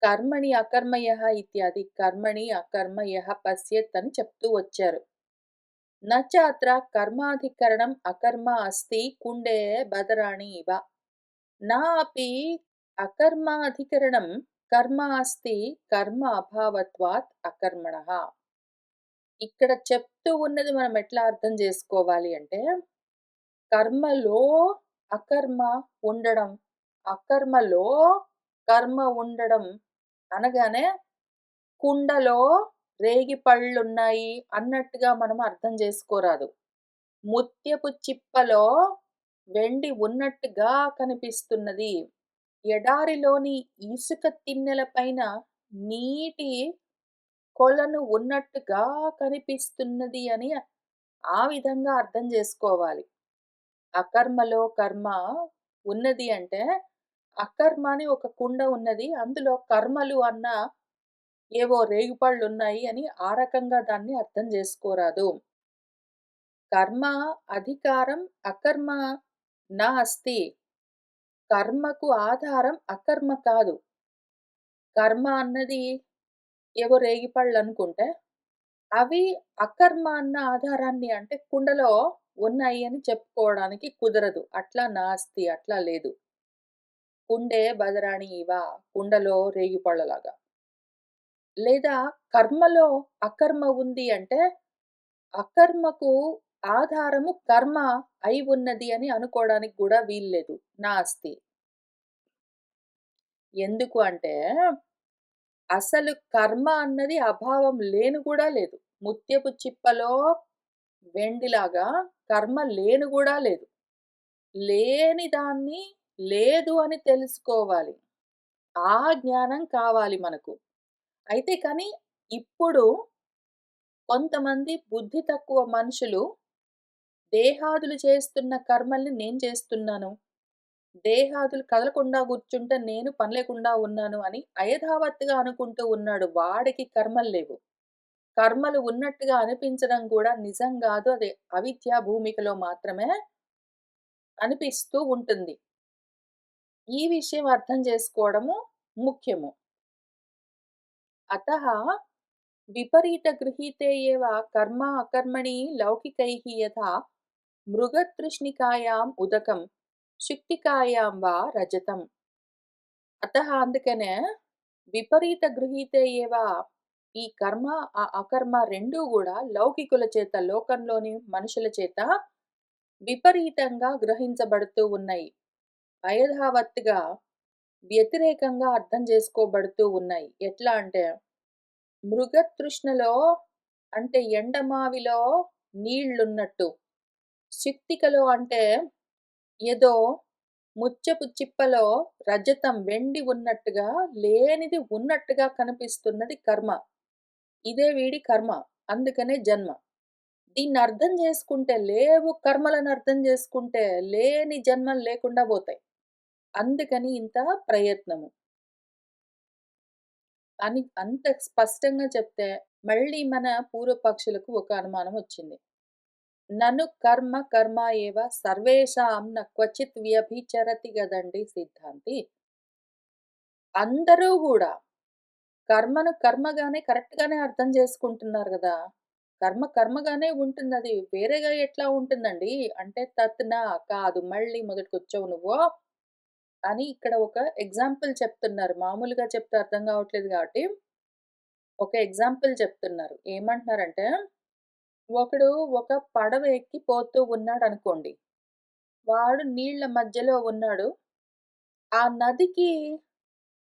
కర్మణి అకర్మయః ఇత్యాది కర్మణి అకర్మయః పశ్యత్ అని చెప్తూ వచ్చారు. నచ అత్ర కర్మాధికరణం అకర్మ అస్తి కుండే బదరాణి ఇవ నా అపి అకర్మాధికరణం కర్మ అస్తి కర్మ అభావత్వాత్ అకర్మణః. ఇక్కడ చెప్తూ ఉన్నది మనం ఎట్లా అర్థం చేసుకోవాలి అంటే కర్మలో అకర్మ ఉండడం, అకర్మలో కర్మ ఉండడం అనగానే కుండలో రేగి పళ్ళున్నాయి అన్నట్టుగా మనం అర్థం చేసుకోరాదు. ముత్యపు చిప్పలో వెండి ఉన్నట్టుగా కనిపిస్తున్నది. ఎడారిలోని ఇసుక తిన్నెల పైన నీటి కొలను ఉన్నట్టుగా కనిపిస్తున్నది అని ఆ విధంగా అర్థం చేసుకోవాలి. అకర్మలో కర్మ ఉన్నది అంటే అకర్మ అని ఒక కుండ ఉన్నది. అందులో కర్మలు అన్న ఏవో రేగిపళ్ళున్నాయి అని ఆ రకంగా దాన్ని అర్థం చేసుకోరాదు. కర్మ అధికారం అకర్మ నా అస్తి. కర్మకు ఆధారం అకర్మ కాదు. కర్మ అన్నది ఏవో రేగిపళ్ళు అనుకుంటే అవి అకర్మ అన్న ఆధారాన్ని అంటే కుండలో ఉన్నాయి అని చెప్పుకోవడానికి కుదరదు. అట్లా నాస్తి అట్లా లేదు. కుండే బదరాణి ఇవ కుండలో రేగిపళ్ళలాగా. లేదా కర్మలో అకర్మ ఉంది అంటే అకర్మకు ఆధారము కర్మ అయి ఉన్నది అని అనుకోవడానికి కూడా వీల్లేదు. నాస్తి. ఎందుకు అంటే అసలు కర్మ అన్నది అభావం లేను కూడా లేదు. ముత్యపు చిప్పలో వెండిలాగా కర్మ లేను కూడా లేదు. లేని దాన్ని లేదు అని తెలుసుకోవాలి. ఆ జ్ఞానం కావాలి మనకు. అయితే కానీ ఇప్పుడు కొంతమంది బుద్ధి తక్కువ మనుషులు దేహాదులు చేస్తున్న కర్మల్ని నేను చేస్తున్నాను. దేహాదులు కదలకుండా కూర్చుంటే నేను పని లేకుండా ఉన్నాను అని అయథావత్తుగా అనుకుంటూ ఉన్నాడు. వాడికి కర్మలు లేవు. కర్మలు ఉన్నట్టుగా అనిపించడం కూడా నిజం గాదు. అది అవిద్యా భూమికలో మాత్రమే అనిపిస్తూ ఉంటుంది. ఈ విషయం అర్థం చేసుకోవడము ముఖ్యము. అతః విపరీత గృహీతే ఏవ కర్మ అకర్మణి లౌకికైః యథా మృగతృష్ణికాయాం ఉదకం శుక్తికాయాం వా రజతం. అతః అందుకనే విపరీత గృహీతే ఏవ ఈ కర్మ అకర్మ రెండూ కూడా లౌకికుల చేత లోకంలోని మనుషుల చేత విపరీతంగా గ్రహించబడుతూ ఉన్నాయి. అయథావత్తుగా వ్యతిరేకంగా అర్థం చేసుకోబడుతూ ఉన్నాయి. ఎట్లా అంటే మృగతృష్ణలో అంటే ఎండమావిలో నీళ్లున్నట్టు, శుక్తికలో అంటే ఏదో ముత్యపు చిప్పలో రజతం వెండి ఉన్నట్టుగా లేనిది ఉన్నట్టుగా కనిపిస్తున్నది కర్మ. ఇదే వీడి కర్మ. అందుకనే జన్మ. దీన్ని అర్థం చేసుకుంటే లేవు కర్మలను అర్థం చేసుకుంటే లేని జన్మలు లేకుండా పోతాయి. అందుకని ఇంత ప్రయత్నము అని అంత స్పష్టంగా చెప్తే, మళ్ళీ మన పూర్వపక్షులకు ఒక అనుమానం వచ్చింది. నను కర్మ కర్మ ఏవ సర్వేషాం న క్వచిత్ వ్యభిచరతి గదండీ సిద్ధాంతి. అందరూ గూడా కర్మను కర్మగానే కరెక్ట్‌గానే అర్థం చేసుకుంటున్నారు గదా! కర్మ కర్మగానే ఉంటుందది. వేరేగా ఎట్లా ఉంటుందండి? అంటే తత్ నా కాదు. మళ్ళీ మొదటికొచ్చావు నువ్వు అని ఇక్కడ ఒక ఎగ్జాంపుల్ చెప్తున్నారు. మామూలుగా చెప్తే అర్థం కావట్లేదు కాబట్టి, ఒక ఎగ్జాంపుల్ చెప్తున్నారు. ఏమంటున్నారంటే, ఒకడు ఒక పడవ ఎక్కి పోతూ ఉన్నాడనుకోండి. వాడు నీళ్ళ మధ్యలో ఉన్నాడు. ఆ నదికి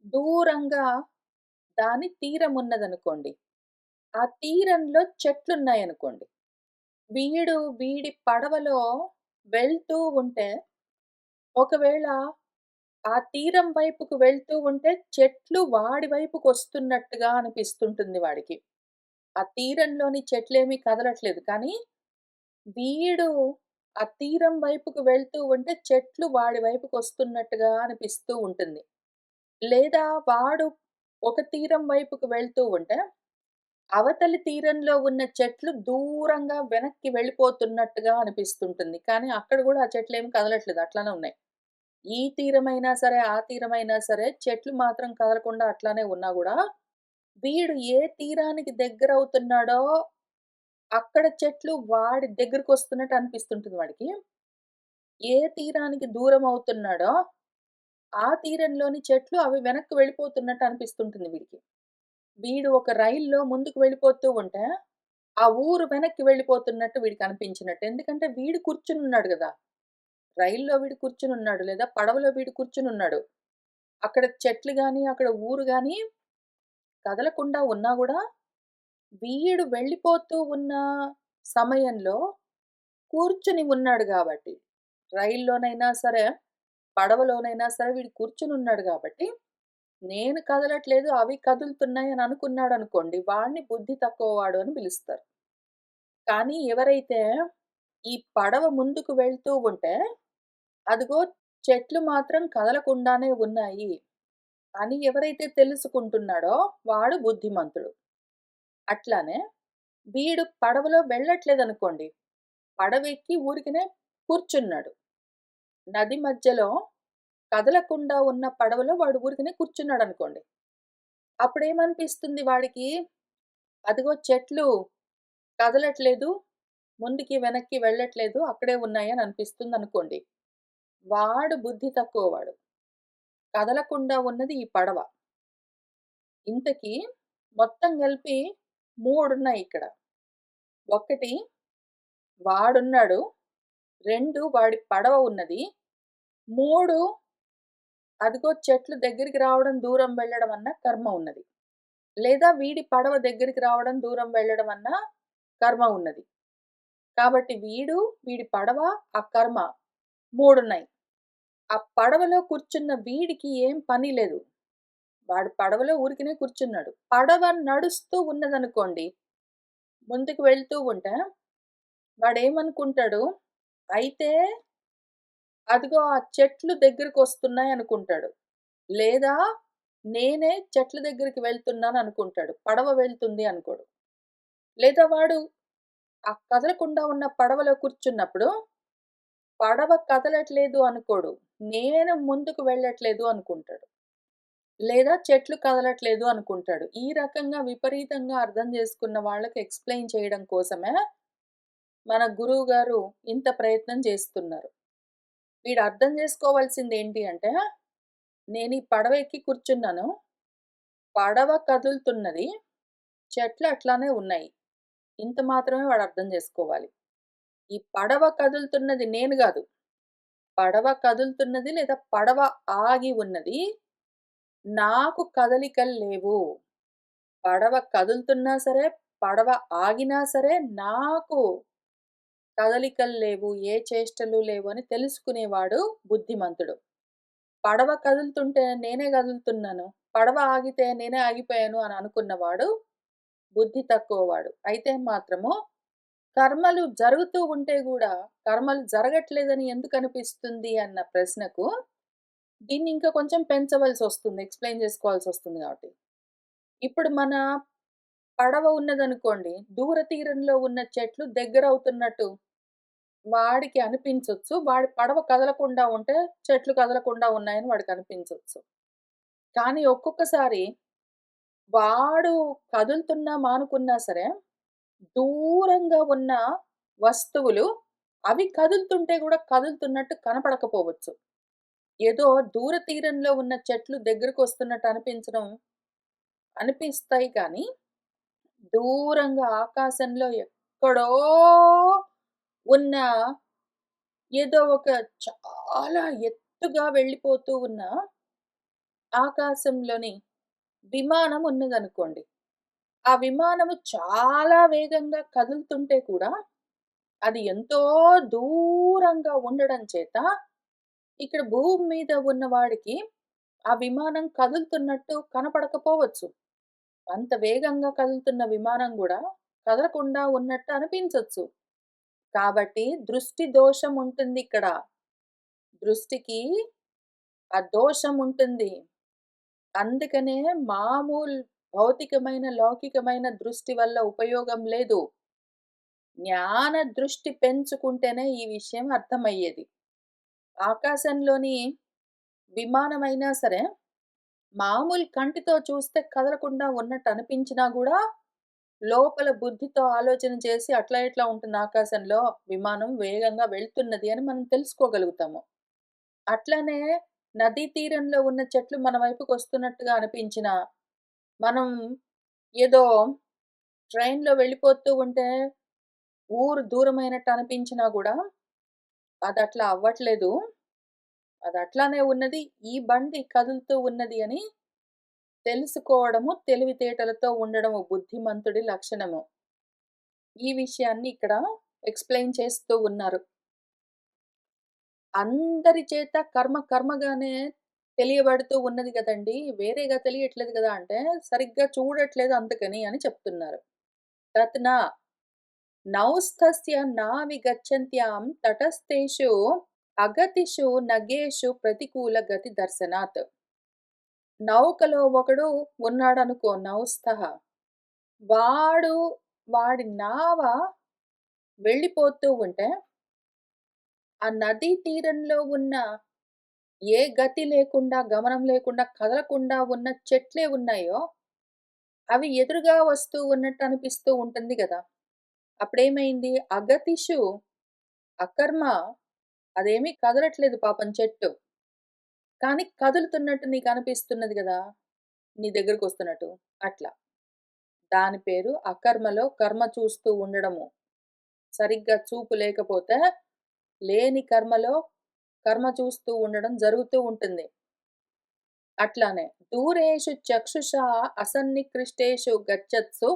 దూరంగా దాని తీరం ఉన్నదనుకోండి. ఆ తీరంలో చెట్లున్నాయనుకోండి. వీడి పడవలో వెళ్తూ ఉంటే, ఒకవేళ ఆ తీరం వైపుకు వెళ్తూ ఉంటే చెట్లు వాడి వైపుకొస్తున్నట్టుగా అనిపిస్తుంటుంది వాడికి. ఆ తీరంలోని చెట్లేమి కదలట్లేదు. కానీ వీడు ఆ తీరం వైపుకు వెళ్తూ ఉంటే చెట్లు వాడి వైపుకొస్తున్నట్టుగా అనిపిస్తూ ఉంటుంది. లేదా వాడు ఒక తీరం వైపుకు వెళ్తూ ఉంటే, అవతలి తీరంలో ఉన్న చెట్లు దూరంగా వెనక్కి వెళ్ళిపోతున్నట్టుగా అనిపిస్తుంటుంది. కానీ అక్కడ గూడా ఆ చెట్లేమి కదలట్లేదు. అట్లనే ఉన్నాయి. ఈ తీరమైనా సరే, ఆ తీరమైనా సరే చెట్లు మాత్రం కదలకుండా అట్లానే ఉన్నా గూడా, వీడు ఏ తీరానికి దగ్గరవుతున్నాడో అక్కడ చెట్లు వాడి దగ్గరకొస్తున్నట్టు అనిపిస్తుంటుంది వాడికి. ఏ తీరానికి దూరమవుతున్నాడో, ఆ తీరంలోని చెట్లు అవి వెనక్కి వెళ్ళిపోతున్నట్టు అనిపిస్తుంటుంది వీడికి. వీడు ఒక రైల్లో ముందుకు వెళ్ళిపోతూ ఉంటే, ఆ ఊరు వెనక్కి వెళ్ళిపోతున్నట్టు వీడికనిపించినట్టు. ఎందుకంటే వీడు కూర్చునున్నాడు గదా! రైల్లో వీడు కూర్చునున్నాడు. లేదా పడవలో వీడు కూర్చునున్నాడు. అక్కడ చెట్లు గాని, అక్కడ ఊరు గాని కదలకుండా ఉన్నా గూడా, వీడు వెళ్ళిపోతూ ఉన్న సమయంలో కూర్చుని ఉన్నాడు గాబట్టి, రైల్లోనైనా సరే, పడవలోనైనా సరే వీడు కూర్చునున్నాడు గాబట్టి, నేను కదలట్లేదు అవి కదులుతున్నాయని అనుకున్నాడనుకోండి, వాడిని బుద్ధి తక్కువవాడు అని పిలుస్తారు. కానీ ఎవరైతే ఈ పడవ ముందుకు వెళ్తూ ఉంటే, అదిగో చెట్లు మాత్రం కదలకుండానే ఉన్నాయి అని ఎవరైతే తెలుసుకుంటున్నాడో వాడు బుద్ధిమంతుడు. అట్లానే వీడు పడవలో వెళ్ళట్లేదనుకోండి. పడవెక్కి ఊరికనే కూర్చున్నాడు. నది మధ్యలో కదలకుండా ఉన్న పడవలో వాడు ఊరికనే కూర్చున్నాడనుకోండి. అప్పుడేమనిపిస్తుంది వాడికి? అదిగో చెట్లు కదలట్లేదు, ముందుకి, వెనక్కి వెళ్ళట్లేదు, అక్కడే ఉన్నాయని అనిపిస్తుందనుకోండి. వాడు బుద్ధి తక్కువవాడు. కదలకుండా ఉన్నది ఈ పడవ. ఇంతకీ మొత్తం కలిపి 3 ఇక్కడ. 1 వాడున్నాడు. 2 వాడి పడవ ఉన్నది. 3 అదిగో చెట్లు దగ్గరికి రావడం, దూరం వెళ్ళడం అన్న కర్మ ఉన్నది. లేదా వీడి పడవ దగ్గరికి రావడం, దూరం వెళ్ళడం అన్న కర్మ ఉన్నది. కాబట్టి వీడి పడవ, ఆ కర్మ 3 ఆ పడవలో కూర్చున్న వీడికి ఏం పని లేదు. వాడు పడవలో ఊరికనే కూర్చున్నాడు. పడవ నడుస్తూ ఉన్నదనుకోండి, ముందుకు వెళ్తూ ఉంటే వాడేమనుకుంటాడు, అయితే అదిగో ఆ చెట్లు దగ్గరకొస్తున్నాయనుకుంటాడు. లేదా నేనే చెట్ల దగ్గరికి వెళ్తున్నాననుకుంటాడు. పడవ వెళ్తుంది అనుకోడు. లేదా వాడు ఆ కదలకుండా ఉన్న పడవలో కూర్చున్నప్పుడు, పడవ కదలట్లేదు అనుకోడు. నేను ముందుకు వెళ్ళట్లేదు అనుకుంటాడు. లేదా చెట్లు కదలట్లేదు అనుకుంటాడు. ఈ రకంగా విపరీతంగా అర్థం చేసుకున్న వాళ్ళకి ఎక్స్‌ప్లెయిన్ చేయడం కోసమే మన గురువుగారు ఇంత ప్రయత్నం చేస్తున్నారు. వీడు అర్థం చేసుకోవాల్సిందేంటి అంటే, నేను ఈ పడవ ఎక్కి కూర్చున్నాను. పడవ కదులుతున్నది. చెట్లు అట్లానే ఉన్నాయి. ఇంత మాత్రమే వాడు అర్థం చేసుకోవాలి. ఈ పడవ కదులుతున్నది నేను గాదు. పడవ కదులుతున్నది లేదా పడవ ఆగి ఉన్నది. నాకు కదలికలు లేవు. పడవ కదులుతున్నా సరే, పడవ ఆగినా సరే నాకు కదలికలు లేవు. ఏ చేష్టలు లేవు అని తెలుసుకునేవాడు బుద్ధిమంతుడు. పడవ కదులుతుంటే నేనే కదులుతున్నాను. పడవ ఆగితే నేనే ఆగిపోయాను అని అనుకున్నవాడు బుద్ధి తక్కువవాడు. అయితే మాత్రము కర్మలు జరుగుతూ ఉంటే గూడా, కర్మలు జరగట్లేదని ఎందుకనిపిస్తుంది అన్న ప్రశ్నకు దీన్ని ఇంకా కొంచెం పెంచవలసొస్తుంది. ఎక్స్‌ప్లెయిన్ చేసుకోవాల్సొస్తుంది కాబట్టి. ఇప్పుడు మన పడవ ఉన్నదనుకోండి. దూర తీరంలో ఉన్న చెట్లు దగ్గరవుతున్నట్టు వాడికి అనిపించొచ్చు. వాడి పడవ కదలకుండా ఉంటే, చెట్లు కదలకుండా ఉన్నాయని వాడికనిపించొచ్చు. కానీ ఒక్కొక్కసారి వాడు కదులుతున్నా మానుకున్నా సరే, దూరంగా ఉన్న వస్తువులు అవి కదులుతుంటే గూడా కదులుతున్నట్టు కనపడకపోవచ్చు. ఏదో దూర తీరంలో ఉన్న చెట్లు దగ్గరకొస్తున్నట్టు అనిపిస్తాయి కానీ, దూరంగా ఆకాశంలో ఎక్కడో ఉన్న ఏదో ఒక చాలా ఎత్తుగా వెళ్ళిపోతూ ఉన్న ఆకాశంలోని విమానం ఉన్నదనుకోండి. ఆ విమానము చాలా వేగంగా కదులుతుంటే కూడా, అది ఎంతో దూరంగా ఉండడం చేత, ఇక్కడ భూమి మీద ఉన్న వాడికి ఆ విమానం కదులుతున్నట్టు కనపడకపోవచ్చు. అంత వేగంగా కదులుతున్న విమానం గూడా కదలకుండా ఉన్నట్టు అనిపించొచ్చు. కాబట్టి దృష్టి దోషం ఉంటుందిక్కడ. దృష్టికి ఆ దోషం ఉంటుంది. అందుకనే మామూలు భౌతికమైన, లౌకికమైన దృష్టి వల్ల ఉపయోగం లేదు. జ్ఞాన దృష్టి పెంచుకుంటేనే ఈ విషయం అర్థమయ్యేది. ఆకాశంలోని విమానమైనా సరే, మామూలు కంటితో చూస్తే కదలకుండా ఉన్నట్టు అనిపించినా గూడా, లోపల బుద్ధితో ఆలోచన చేసి అట్లా ఇట్లా ఉంటుంది ఆకాశంలో విమానం వేగంగా వెళ్తున్నది అని మనం తెలుసుకోగలుగుతాము. అట్లనే నదీ తీరంలో ఉన్న చెట్లు మన వైపుకొస్తున్నట్టుగా అనిపించినా, మనం ఏదో ట్రైన్‌లో వెళ్ళిపోతూ ఉంటే ఊరు దూరమైనట్టు అనిపించినా గూడా, అదట్లా అవ్వట్లేదు. అదట్లానే ఉన్నది. ఈ బండి కదులుతూ ఉన్నది అని తెలుసుకోవడము, తెలివితేటలతో ఉండడము బుద్ధిమంతుడి లక్షణము. ఈ విషయాన్ని ఇక్కడ ఎక్స్‌ప్లెయిన్ చేస్తూ ఉన్నారు. అందరి చేత కర్మగానే తెలియబడుతూ ఉన్నది గదండీ! వేరేగా తెలియట్లేదు గదా! అంటే సరిగ్గా చూడట్లేదు అందుకని అని చెప్తున్నారు. తత్ నా నౌస్థస్య నావిగచ్చంత్యాం తటస్థేషు అగతిషు నగేషు ప్రతికూల గతి దర్శనాత్. నౌకలో ఒకడు ఉన్నాడనుకో నౌస్థః. వాడు వాడి నావ వెళ్ళిపోతూ ఉంటే, ఆ నదీ తీరంలో ఉన్న ఏ గతి లేకుండా, గమనం లేకుండా, కదలకుండా ఉన్న చెట్లే ఉన్నాయో, అవి ఎదురుగా వస్తూ ఉన్నట్టు అనిపిస్తూ ఉంటుంది గదా! అప్పుడేమైంది? అగతిషు అకర్మ అదేమీ కదలట్లేదు పాపం చెట్టు. కానీ కదులుతున్నట్టు నీకనిపిస్తున్నది గదా! నీ దగ్గరకొస్తున్నట్టు. అట్లా. దాని పేరు అకర్మలో కర్మ చూస్తూ ఉండడము. సరిగ్గా చూపు లేకపోతే, లేని కర్మలో కర్మ చూస్తూ ఉండడం జరుగుతూ ఉంటుంది. అట్లానే దూరేషు చక్షుషా అసన్నికృష్టేషు గచ్చత్సు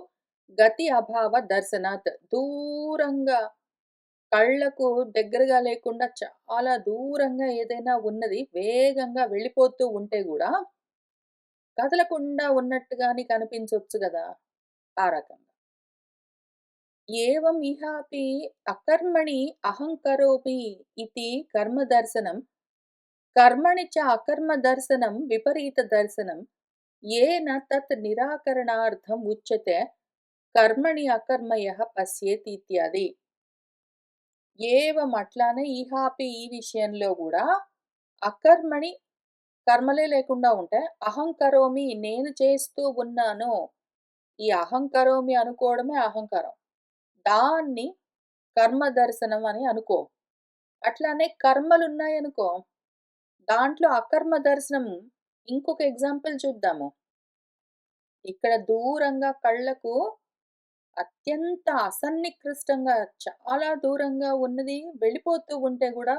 గతి అభావ దర్శనాత్. దూరంగా కళ్ళకు దగ్గరగా లేకుండా చాలా దూరంగా ఏదైనా ఉన్నది వేగంగా వెళ్ళిపోతూ ఉంటే గూడా, కదలకుండా ఉన్నట్టుగా నీకనిపించొచ్చు గదా! ఆ రకంగా. ఏవం ఇహాపి అకర్మణి అహం కరోమి ఇతి కర్మదర్శనం, కర్మణి చ అకర్మ దర్శనం విపరీత దర్శనం, ఏన తత్ నిరాకరణార్థం ఉచ్యతే కర్మణి అకర్మయః పశ్యేత్ ఇత్యాది. ఏవం అట్లానే ఇహాపి ఈ విషయంలో గూడా అకర్మణి కర్మలే లేకుండా ఉంటే, అహం కరోమి నేను చేస్తూ ఉన్నాను. ఈ అహం కరోమి అనుకోవడమే అహంకారం. దాన్ని కర్మ దర్శనం అని అనుకో. అట్లానే కర్మలున్నాయనుకో, దాంట్లో అకర్మ దర్శనం ఇంకొక ఎగ్జాంపుల్ చూద్దాము. ఇక్కడ దూరంగా కళ్ళకు అత్యంత అసన్నికృష్టంగా చాలా దూరంగా ఉన్నది వెళ్ళిపోతూ ఉంటే గూడా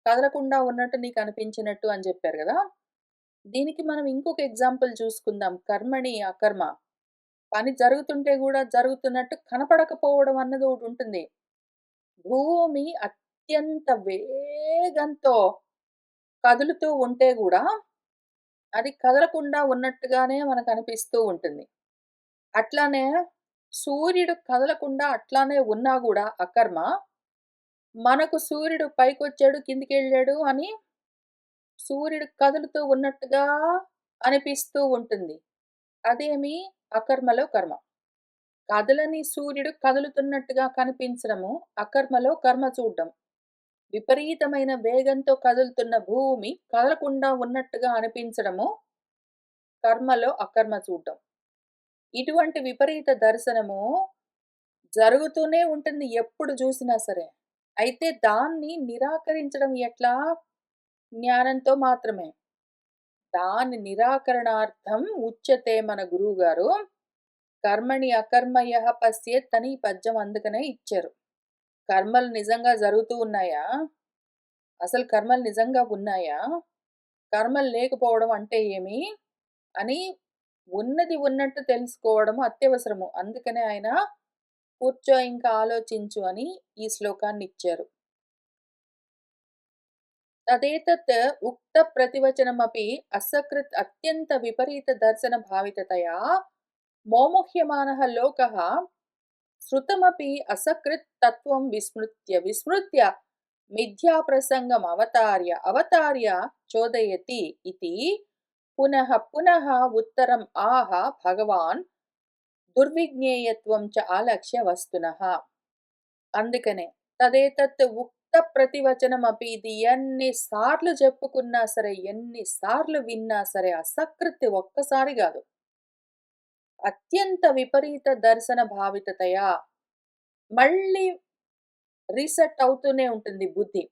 కదలకుండా ఉన్నట్టు నీకనిపించినట్టు అని జెప్పారు గదా! దీనికి మనం ఇంకొక ఎగ్జాంపుల్ చూసుకుందాం. కర్మణి, అకర్మ. పని జరుగుతుంటే గూడా జరుగుతున్నట్టు కనపడకపోవడం అన్నది ఒకటుంటుంది. భూమి అత్యంత వేగంతో కదులుతూ ఉంటే గూడా, అది కదలకుండా ఉన్నట్టుగానే మనకనిపిస్తూ ఉంటుంది. అట్లానే సూర్యుడు కదలకుండా అట్లానే ఉన్నా గూడా అకర్మ, మనకు సూర్యుడు పైకొచ్చాడు, కిందికెళ్ళాడు అని సూర్యుడు కదులుతూ ఉన్నట్టుగా అనిపిస్తూ ఉంటుంది. అదేమి అకర్మలో కర్మ. కదలని సూర్యుడు కదులుతున్నట్టుగా కనిపించడము అకర్మలో కర్మ చూడ్డం. విపరీతమైన వేగంతో కదులుతున్న భూమి కదలకుండా ఉన్నట్టుగా అనిపించడము కర్మలో అకర్మ చూడ్డం. ఇటువంటి విపరీత దర్శనము జరుగుతూనే ఉంటుంది ఎప్పుడు జూసినా సరే. అయితే దాన్ని నిరాకరించడం ఎట్లా? జ్ఞానంతో మాత్రమే. దాని నిరాకరణార్థం ఉచ్యతే మన గురువుగారు. కర్మణి అకర్మయః పశ్యేత్ అని ఈ పద్యం అందుకనే ఇచ్చారు. కర్మలు నిజంగా జరుగుతూ ఉన్నాయా? అసలు కర్మలు నిజంగా ఉన్నాయా? కర్మలు లేకపోవడం అంటే ఏమి? అని ఉన్నది ఉన్నట్టు తెలుసుకోవడం అత్యవసరము. అందుకనే ఆయన కూర్చో ఇంకా ఆలోచించు అని ఈ శ్లోకాన్నిచ్చారు. తదేతత్ ఉక్త ప్రతివచనమపి అసకృత్ అత్యంత విపరీత దర్శన భావితతయా మోముహ్యమానః లోకః శృతమపి అసకృత్ తత్వం విస్మృత్య మిథ్యా ప్రసంగం అవతార్య చోదయతి ఇతి పునః పునః ఉత్తరం ఆహ భగవాన్ దుర్విజ్ఞేయత్వం చ ఆలక్ష్య వస్తునః. అందుకనే తదేతత్ ఉక్త ప్రతివచనమపి ఇది ఎన్నిసార్లు చెప్పుకున్నా సరే, ఎన్నిసార్లు విన్నా సరే అసకృత్ ఒక్కసారి గాదు. అత్యంత విపరీత దర్శన భావితతయా మళ్ళీ రీసెట్ అవుతూనే ఉంటుంది బుద్ధి.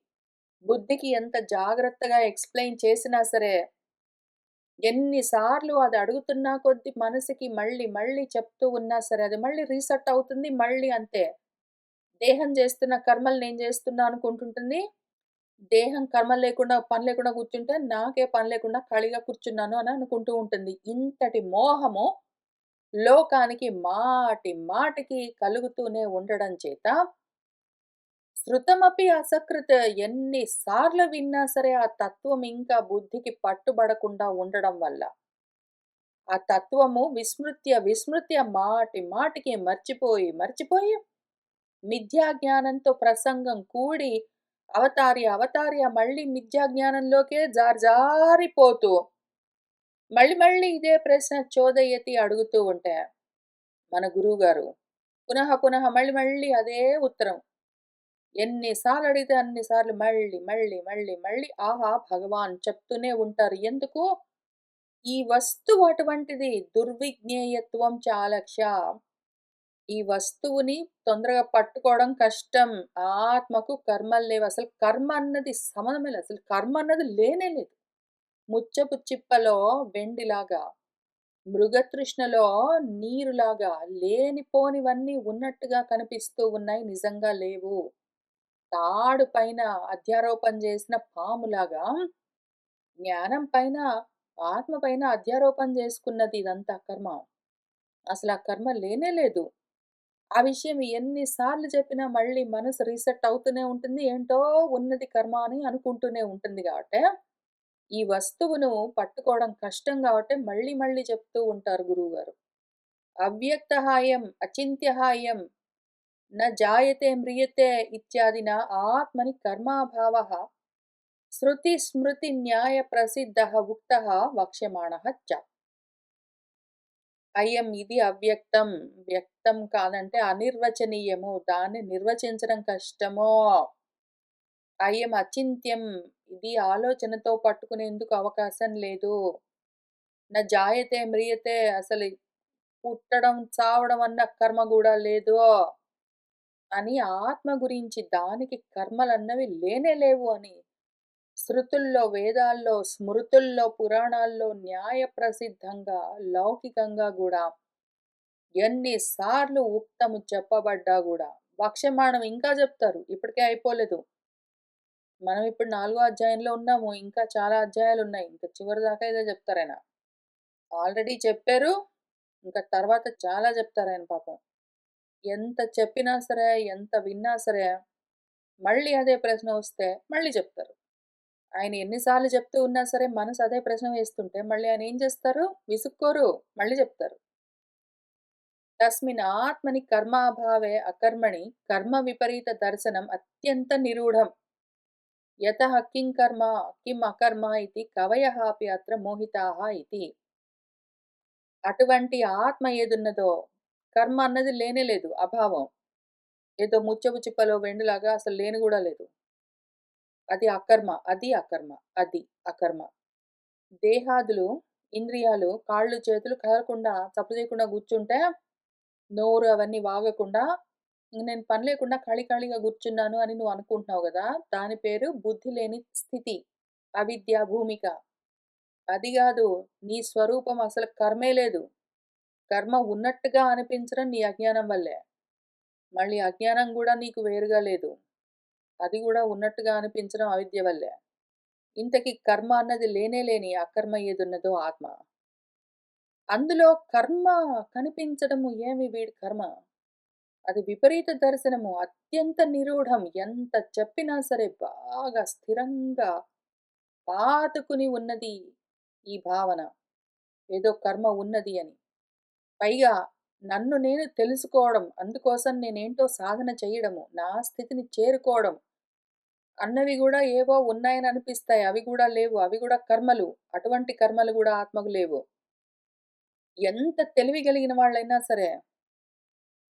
బుద్ధికి ఎంత జాగ్రత్తగా ఎక్స్‌ప్లెయిన్ చేసినా సరే, ఎన్ని సార్లు అది అడుగుతున్నా కొద్దీ మనసుకి మళ్ళీ మళ్ళీ చెప్తూ ఉన్నా సరే, అది మళ్ళీ రీసెట్ అవుతుంది. మళ్ళీ అంతే. దేహం చేస్తున్న కర్మలు నేను చేస్తున్నా అనుకుంటుంటుంది. దేహం కర్మలు లేకుండా, పని లేకుండా కూర్చుంటే, నాకే పని లేకుండా ఖాళీగా కూర్చున్నాను అని అనుకుంటూ ఉంటుంది. ఇంతటి మోహము లోకానికి మాటి మాటికి కలుగుతూనే ఉండడం చేత శృతమపి అసకృత్ ఎన్ని సార్లు విన్నా సరే ఆ తత్వం ఇంకా బుద్ధికి పట్టుబడకుండా ఉండడం వల్ల ఆ తత్వము విస్మృత్య మాటి మాటికి మర్చిపోయి మిథ్యా జ్ఞానంతో ప్రసంగం కూడి అవతార్య మళ్ళీ మిథ్యా జ్ఞానంలోకే జారిపోతూ మళ్ళీ మళ్ళీ ఇదే ప్రశ్న చోదయతి అడుగుతూ ఉంటే మన గురువుగారు పునః పునః మళ్ళీ మళ్ళీ అదే ఉత్తరం ఎన్నిసార్లు అడిగితే అన్నిసార్లు మళ్ళీ ఆహా భగవాన్ చెప్తూనే ఉంటారు. ఎందుకు? ఈ వస్తువు అటువంటిది. దుర్విజ్ఞేయత్వం చాలక్ష్య. ఈ వస్తువుని తొందరగా పట్టుకోవడం కష్టం. ఆత్మకు కర్మలు లేవు. అసలు కర్మ అన్నది సంబంధమే లేదు. అసలు కర్మ అన్నది లేనే లేదు. ముచ్చపు చిప్పలో వెండిలాగా, మృగతృష్ణలో నీరులాగా లేనిపోనివన్నీ ఉన్నట్టుగా కనిపిస్తూ ఉన్నాయి. నిజంగా లేవు. తాడు పైన అధ్యారోపణ చేసిన పాములాగా జ్ఞానం పైన, ఆత్మ పైన అధ్యారోపణ చేసుకున్నది ఇదంతా కర్మ. అసలు ఆ కర్మ లేనే లేదు. ఆ విషయం ఎన్ని సార్లు చెప్పినా మళ్ళీ మనసు రీసెట్ అవుతూనే ఉంటుంది. ఏంటో ఉన్నది కర్మ అని అనుకుంటూనే ఉంటుంది గాబట్టే, ఈ వస్తువును పట్టుకోవడం కష్టం గాబట్టే మళ్ళీ మళ్ళీ చెప్తూ ఉంటారు గురువుగారు. అవ్యక్తహాయం, అచింత్యహాయం న జాయతే మ్రియతే ఇత్యాదిన ఆత్మని కర్మాభావః శృతి స్మృతి న్యాయ ప్రసిద్ధః ఉక్తః వక్ష్యమాణః చ. అయం ఇది అవ్యక్తం. వ్యక్తం కాదంటే అనిర్వచనీయము. దాన్ని నిర్వచించడం కష్టము. అయం అచింత్యం. ఇది ఆలోచనతో పట్టుకునేందుకు అవకాశం లేదు. న జాయతే మ్రియతే అసలు పుట్టడం, చావడం అన్న కర్మ గూడా లేదు. అని ఆత్మ గురించి దానికి కర్మలన్నవి లేనే లేవు అని శృతుల్లో, వేదాల్లో, స్మృతుల్లో, పురాణాల్లో న్యాయ ప్రసిద్ధంగా, లౌకికంగా గూడా ఎన్ని సార్లు ఉక్తము చెప్పబడ్డా గూడా వక్ష్యమాణం ఇంకా జెప్తారు. ఇప్పటికే అయిపోలేదు. మనం ఇప్పుడు 4 అధ్యాయంలో ఉన్నాము. ఇంకా చాలా అధ్యాయాలున్నాయి. ఇంకా చివరి దాకా ఇదే జెప్తారాయన. ఆల్రెడీ చెప్పారు. ఇంకా తర్వాత చాలా జెప్తారాయన పాపం. ఎంత చెప్పినా సరే, ఎంత విన్నా సరే, మళ్ళీ అదే ప్రశ్న వస్తే మళ్ళీ చెప్తారు. ఆయన ఎన్ని సార్లు చెప్తూ ఉన్నా సరే, మనసు అదే ప్రశ్న వేస్తుంటే మళ్ళీ ఆయన ఏం చేస్తారు? విసుక్కోరు. మళ్ళీ చెప్తారు. తస్మిన్ ఆత్మని కర్మాభావే అకర్మణి కర్మ విపరీత దర్శనం అత్యంత నిరూఢం. యతః కిం కర్మ కిం అకర్మ ఇతి కవయః అపి అత్ర మోహితాః ఇతి. అటువంటి ఆత్మ ఏదున్నదో కర్మ అన్నది లేనే లేదు. అభావం. ఏదో ముత్యపు చిప్పలో వెండిలాగా అసలు లేని గూడా లేదు. అది అకర్మ. అది అకర్మ. అది అకర్మ. దేహాదులు, ఇంద్రియాలు, కాళ్ళు, చేతులు కదలకుండా చప్పుడు చేయకుండా కూర్చుంటే, నోరు అవన్నీ వాగకుండా, ఇంక నేను పని లేకుండా ఖాళీగా కూర్చున్నాను అని నువ్వు అనుకుంటున్నావు గదా! దాని పేరు బుద్ధి లేని స్థితి. అవిద్య, భూమిక. అది గాదు. నీ స్వరూపం అసలు కర్మే లేదు. కర్మ ఉన్నట్టుగా అనిపించడం నీ అజ్ఞానం వల్లే. మళ్ళీ అజ్ఞానం గూడా నీకు వేరుగా లేదు. అది గూడా ఉన్నట్టుగా అనిపించడం అవిద్య వల్లే. ఇంతకీ కర్మ అన్నది లేనే లేని అకర్మ ఏదున్నదో ఆత్మ. అందులో కర్మ కనిపించడము ఏమి వీడి కర్మ? అది విపరీత దర్శనము. అత్యంత నిరూఢం. ఎంత చెప్పినా సరే బాగా స్థిరంగా పాతుకుని ఉన్నది ఈ భావన. ఏదో కర్మ ఉన్నది అని. పైగా నన్ను నేను తెలుసుకోవడం, అందుకోసం నేనేంటో సాధన చేయడము, నా స్థితిని చేరుకోవడం అన్నవి గూడా ఏవో ఉన్నాయని అనిపిస్తాయి. అవి గూడా లేవు. అవి గూడా కర్మలు. అటువంటి కర్మలు గూడా ఆత్మకు లేవు. ఎంత తెలివి కలిగిన వాళ్ళైనా సరే,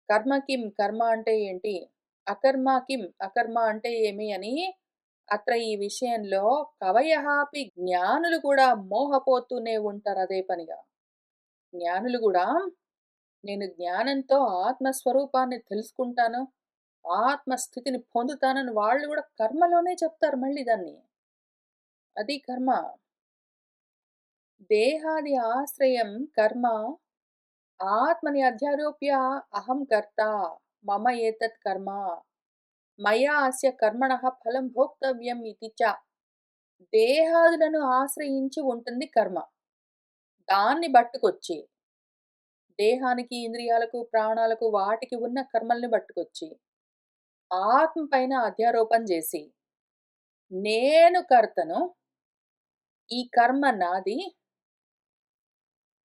కర్మ కిం? కర్మ అంటే ఏంటి? అకర్మ కిం? అకర్మ అంటే ఏమి? అని అత్ర ఈ విషయంలో కవయః అపి జ్ఞానులు కూడా మోహపోతూనే ఉంటారు అదే పనిగా. జ్ఞానులు గూడా నేను జ్ఞానంతో ఆత్మస్వరూపాన్ని తెలుసుకుంటాను, ఆత్మస్థితిని పొందుతానని వాళ్ళు గూడా కర్మలోనే చెప్తారు మళ్ళీ దాన్ని. అది కర్మ. దేహాది ఆశ్రయం కర్మ ఆత్మని అధ్యారోప్య అహం కర్త మమ ఏతత్ కర్మ మయా అస్య కర్మణః ఫలం భోక్తవ్యం ఇతి చ. దేహాదులను ఆశ్రయించి ఉంటుంది కర్మ. దాన్ని పట్టుకొచ్చి దేహానికి, ఇంద్రియాలకు, ప్రాణాలకు వాటికి ఉన్న కర్మల్ని పట్టుకొచ్చి ఆత్మ పైన అధ్యారోపణ చేసి నేను కర్తను, ఈ కర్మ నాది,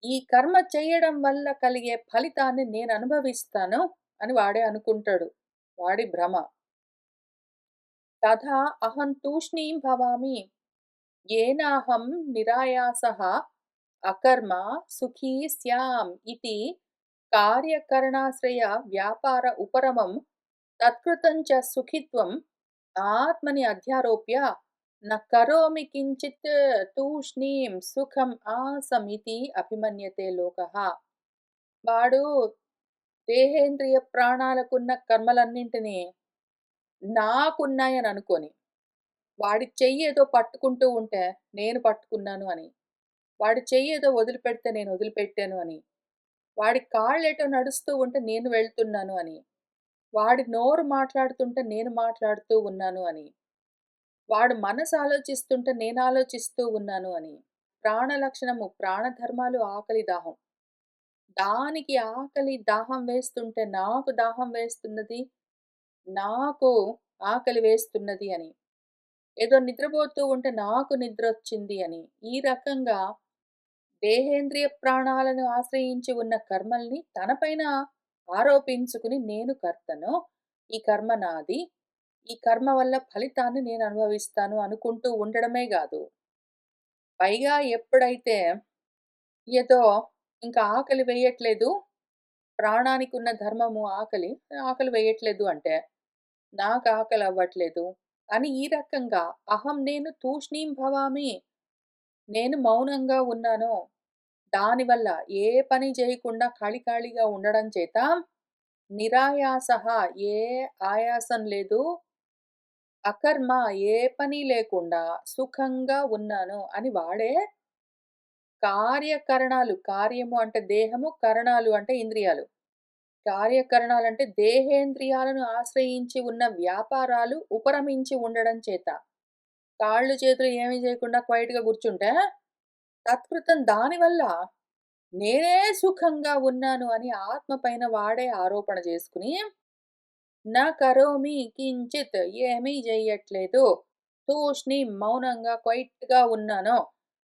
ఈ కర్మ చేయడం వల్ల కలిగే ఫలితాన్ని నేను అనుభవిస్తాను అని వాడే అనుకుంటాడు. వాడి భ్రమ. తథా అహం తూష్ణీం భవామి येनाहं निरायासः अकर्म सुखी स्याम् इति कार्यकरणाश्रय व्यापार उपरमं तत्कृतं च सुखित्वम् आत्मनि अध्यारोप्य न करोमि किञ्चित् तूष्णीं सुखम् आसमिति అభిమన్యతే లోకః. వాడు దేహేంద్రియ ప్రాణాలకున్న కర్మలన్నింటినీ నాకున్నాయని అనుకోని వాడి చెయ్యి ఏదో పట్టుకుంటూ ఉంటే నేను పట్టుకున్నాను అని, వాడి చెయ్యి ఏదో వదిలిపెడితే నేను వదిలిపెట్టాను అని, వాడి కాళ్ళేటో నడుస్తూ ఉంటే నేను వెళ్తున్నాను అని, వాడి నోరు మాట్లాడుతుంటే నేను మాట్లాడుతూ ఉన్నాను అని, వాడు మనసు ఆలోచిస్తుంటే నేను ఆలోచిస్తూ ఉన్నాను అని. ప్రాణ లక్షణము, ప్రాణధర్మాలు ఆకలి, దాహం. దానికి ఆకలి, దాహం వేస్తుంటే నాకు దాహం వేస్తున్నది, నాకు ఆకలి వేస్తున్నది అని. ఏదో నిద్రపోతూ ఉంటే నాకు నిద్రొచ్చింది అని. ఈ రకంగా దేహేంద్రియ ప్రాణాలను ఆశ్రయించి ఉన్న కర్మల్ని తనపైన ఆరోపించుకుని నేను కర్తను, ఈ కర్మ నాది, ఈ కర్మ వల్ల ఫలితాన్ని నేను అనుభవిస్తాను అనుకుంటూ ఉండడమే గాదు. పైగా ఎప్పుడైతే ఏదో ఇంకా ఆకలి వేయట్లేదు, ప్రాణానికున్న ధర్మము ఆకలి, ఆకలి వేయట్లేదు అంటే, నాకు ఆకలి అవ్వట్లేదు అని ఈ రకంగా అహం నేను తూష్ణీం భవామి, నేను మౌనంగా ఉన్నాను. దానివల్ల ఏ పని చేయకుండా ఖాళీగా ఉండడం చేత నిరాయాసః, ఏ ఆయాసం లేదు, అకర్మ, ఏ పని లేకుండా సుఖంగా ఉన్నాను అని వాడే కార్యకరణాలు, కార్యము అంటే దేహము, కరణాలు అంటే ఇంద్రియాలు. కార్యకరణాలంటే దేహేంద్రియాలను ఆశ్రయించి ఉన్న వ్యాపారాలు ఉపరమించి ఉండడం చేత. కాళ్ళు, చేతులు ఏమీ చేయకుండా క్వైట్‌గా కూర్చుంటే, తత్కృతం దానివల్ల నేనే సుఖంగా ఉన్నాను అని ఆత్మ పైన వాడే ఆరోపణ చేసుకుని, నా కరోమి కించిత్, ఏమీ చెయ్యట్లేదు. తూష్ణీం, మౌనంగా క్వైట్‌గా ఉన్నాను.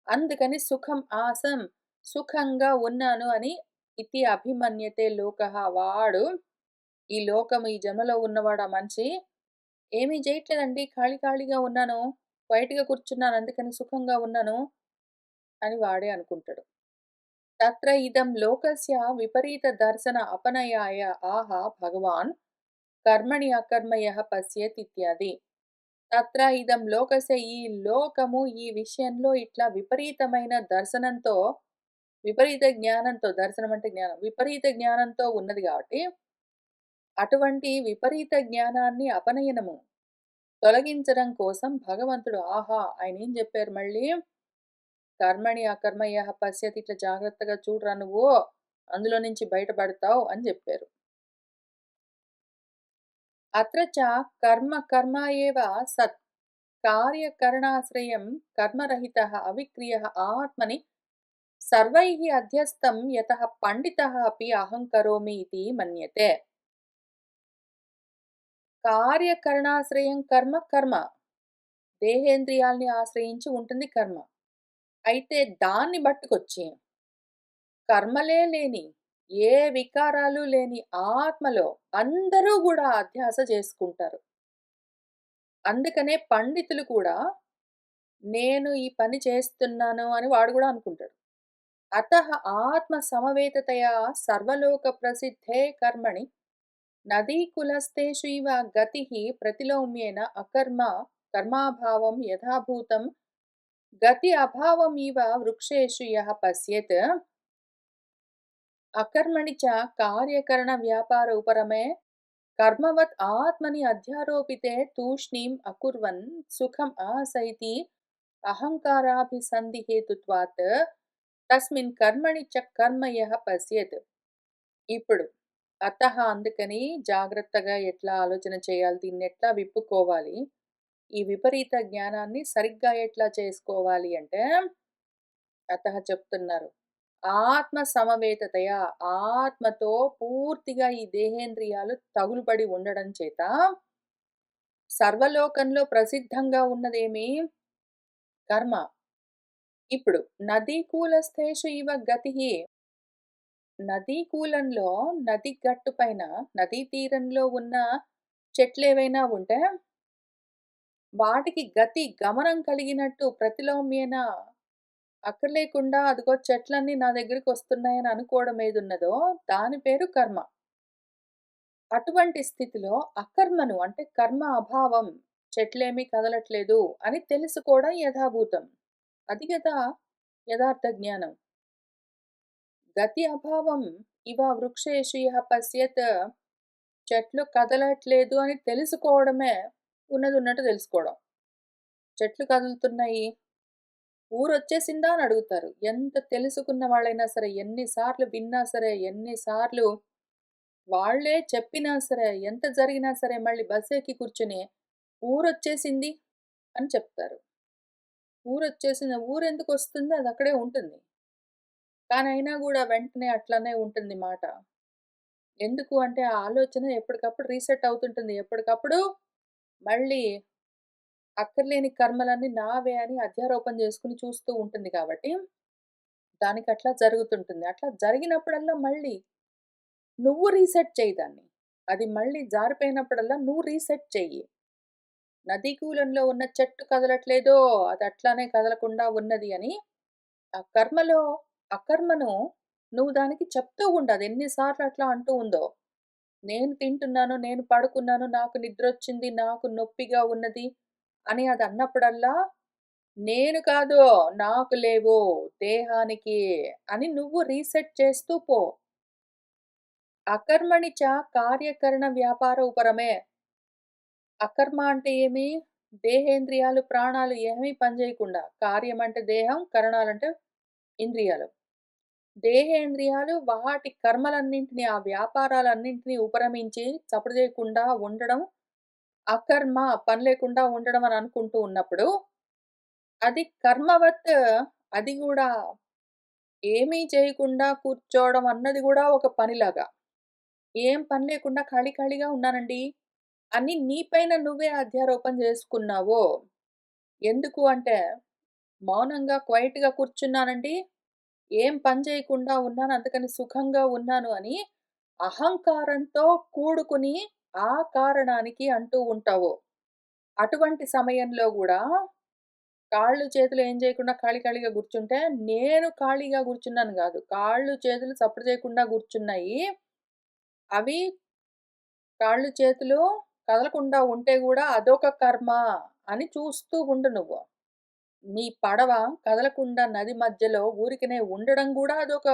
అందుకని సుఖం ఆసం, సుఖంగా ఉన్నాను అని ఇతి అభిమన్యతే లోకః. వాడు ఈ లోకము, ఈ జన్మలో ఉన్నవాడు ఆ మనిషి ఏమీ జేయట్లేదండి. ఖాళీగా ఉన్నాను. క్వైట్‌గా కూర్చున్నాను. అందుకని సుఖంగా ఉన్నాను అని వాడే అనుకుంటాడు. తత్ర ఇదం లోకస్య విపరీత దర్శన అపనయాయ ఆహా భగవాన్ కర్మణి అకర్మ యః పశ్యేత్ ఇత్యాది. తత్ర ఇదం లోకస్య ఈ లోకము ఈ విషయంలో ఇట్లా విపరీతమైన దర్శనంతో, విపరీత జ్ఞానంతో దర్శనం అంటే జ్ఞానం. విపరీత జ్ఞానంతో ఉన్నది గాబట్టి, అటువంటి విపరీత జ్ఞానాన్ని అపనయనము తొలగించడం కోసం భగవంతుడు ఆహా! ఆయనేం జెప్పారు మళ్ళీ? కర్మణి అకర్మ యః పశ్యతి ఇట్లా జాగ్రత్తగా చూడురా నువ్వు, అందులో నుంచి బయటపడతావు అని జెప్పారు. అత్ర చ కర్మ కర్మ ఏవ సత్ కార్యకరణాశ్రయం కర్మరహితః అవిక్రియః ఆత్మని సర్వైః అధ్యస్థం యతః పండితః అపి అహం కరోమి ఇతి మన్యతే. కార్యకరణాశ్రయం కర్మ కర్మ. దేహేంద్రియాల్ని ఆశ్రయించి ఉంటుంది కర్మ. అయితే దాన్ని బట్టుకొచ్చి కర్మలే లేని, ఏ వికారాలు లేని ఆత్మలో అందరూ గూడా అధ్యాస చేసుకుంటారు. అందుకనే పండితులు కూడా నేను ఈ పని చేస్తున్నాను అని వాడు గూడా అనుకుంటాడు. అతః ఆత్మ సమవేతతయా సర్వలోక ప్రసిద్ధే కర్మణి నదీకులస్థేషు ఇవ గతిః ప్రతిలోమ్యేన అకర్మ కర్మాభావం యథాభూతం గతి అభావమివ వృక్షేషు యః పశ్యేత్ అకర్మణి చ కార్యకరణ వ్యాపార ఉపరమే కర్మవత్ ఆత్మని అధ్యారోపితే తూష్ణీం అకుర్వన్ సుఖం ఆసైతి అహంకారాభిసంధిహేతుత్వాత్ తస్మిన్ కర్మణి చ కర్మ యః పశ్యేత్. ఇప్పుడు అందుకని జాగ్రత్తగా ఎట్లా ఆలోచన చేయాలి, దీన్నెట్లా విప్పుకోవాలి, ఈ విపరీత జ్ఞానాన్ని సరిగ్గా ఎట్లా చేసుకోవాలి అంటే చెప్తున్నారు. ఆత్మ సమవేతతయ ఆత్మతో పూర్తిగా ఈ దేహేంద్రియాలు తగులుబడి ఉండడం చేత సర్వలోకంలో ప్రసిద్ధంగా ఉన్నదేమి? కర్మ. ఇప్పుడు నదీకూలస్థేషు ఇవ గతిః నదీ కూలంలో నది గట్టు పైన నదీ తీరంలో ఉన్న చెట్లేవైనా ఉంటే వాటికి గతి గమనం కలిగినట్టు ప్రతిలోమ్యేన అక్కర్లేకుండా అదిగో చెట్లన్నీ నా దగ్గరికొస్తున్నాయని అనుకోవడం ఏదున్నదో దాని పేరు కర్మ. అటువంటి స్థితిలో అకర్మను అంటే కర్మ అభావం చెట్లేమీ కదలట్లేదు అని తెలుసుకోవడం యథాభూతం. అది గదా యథార్థ జ్ఞానం. గతి అభావం ఇవ వృక్షేషు యః పశ్యత్ చెట్లు కదలట్లేదు అని తెలుసుకోవడమే ఉన్నదున్నట్టు తెలుసుకోవడం. చెట్లు కదులుతున్నాయి. ఊరొచ్చేసిందా అని అడుగుతారు. ఎంత తెలుసుకున్న వాళ్ళైనా సరే, ఎన్ని సార్లు విన్నా సరే, ఎన్ని సార్లు వాళ్ళే చెప్పినా సరే, ఎంత జరిగినా సరే మళ్ళీ బస్సెక్కి కూర్చొని ఊరొచ్చేసింది అని చెప్తారు. ఊరొచ్చేసింది ఊరెందుకొస్తుంది? అదక్కడే ఉంటుంది. కానీ అయినా గూడా వెంటనే అట్లనే ఉంటుంది మాట. ఎందుకు అంటే ఆ ఆలోచన ఎప్పటికప్పుడు రీసెట్ అవుతుంటుంది. ఎప్పటికప్పుడు మళ్ళీ అక్కర్లేని కర్మలన్నీ నావే అని అధ్యారోపణ చేసుకొని చూస్తూ ఉంటుంది కాబట్టి, దానికట్లా జరుగుతుంటుంది. అట్లా జరిగినప్పుడల్లా మళ్ళీ నువ్వు రీసెట్ చెయ్యి దాన్ని. అది మళ్ళీ జారిపోయినప్పుడల్లా నువ్వు రీసెట్ చెయ్యి. నదీ కూలంలో ఉన్న చెట్టు కదలట్లేదో అదట్లానే కదలకుండా ఉన్నది అని, ఆ కర్మలో అకర్మను నువ్వు దానికి చెప్తూ ఉండు. అదెన్ని సార్లు అట్లా అంటూ ఉందో. నేను తింటున్నాను, నేను పడుకున్నాను, నాకు నిద్రొచ్చింది, నాకు నొప్పిగా ఉన్నది అని అదన్నప్పుడల్లా, నేను కాదు, నాకు లేవు, దేహానికి అని నువ్వు రీసెట్ చేస్తూ పో. అకర్మణి చ కార్యకరణ వ్యాపార ఉపరమే. అకర్మ అంటే ఏమి? దేహేంద్రియాలు, ప్రాణాలు ఏమీ పనిచేయకుండా. కార్యం అంటే దేహం, కరణాలంటే ఇంద్రియాలు. దేహేంద్రియాలు వాటి కర్మలన్నింటిని, ఆ వ్యాపారాలన్నింటిని ఉపరమించి చప్పుడు చేయకుండా ఉండడం అకర్మ పని లేకుండా ఉండడం అని అనుకుంటూ ఉన్నప్పుడు, అది కర్మవత్ అది గూడా ఏమీ చేయకుండా కూర్చోవడం అన్నది గూడా ఒక పనిలాగా. ఏం పని లేకుండా ఖాళీగా ఉన్నానండి అని నీ పైన నువ్వే అధ్యారోపణ చేసుకున్నావు. ఎందుకు అంటే, మౌనంగా క్వైట్‌గా కూర్చున్నానండి. ఏం పని చేయకుండా ఉన్నాను. అందుకని సుఖంగా ఉన్నాను అని అహంకారంతో కూడుకుని ఆ కారణానికి అంటూ ఉంటావు. అటువంటి సమయంలో గూడా కాళ్ళు, చేతులు ఏం చేయకుండా ఖాళీగా కూర్చుంటే, నేను ఖాళీగా కూర్చున్నాను గాదు. కాళ్ళు, చేతులు సప్పుడు చేయకుండా కూర్చున్నాయి. అవి కాళ్ళు, చేతులు కదలకుండా ఉంటే గూడా అదొక కర్మ అని చూస్తూ ఉండు నువ్వు. నీ పడవ కదలకుండా నది మధ్యలో ఊరికనే ఉండడం గూడా అదొక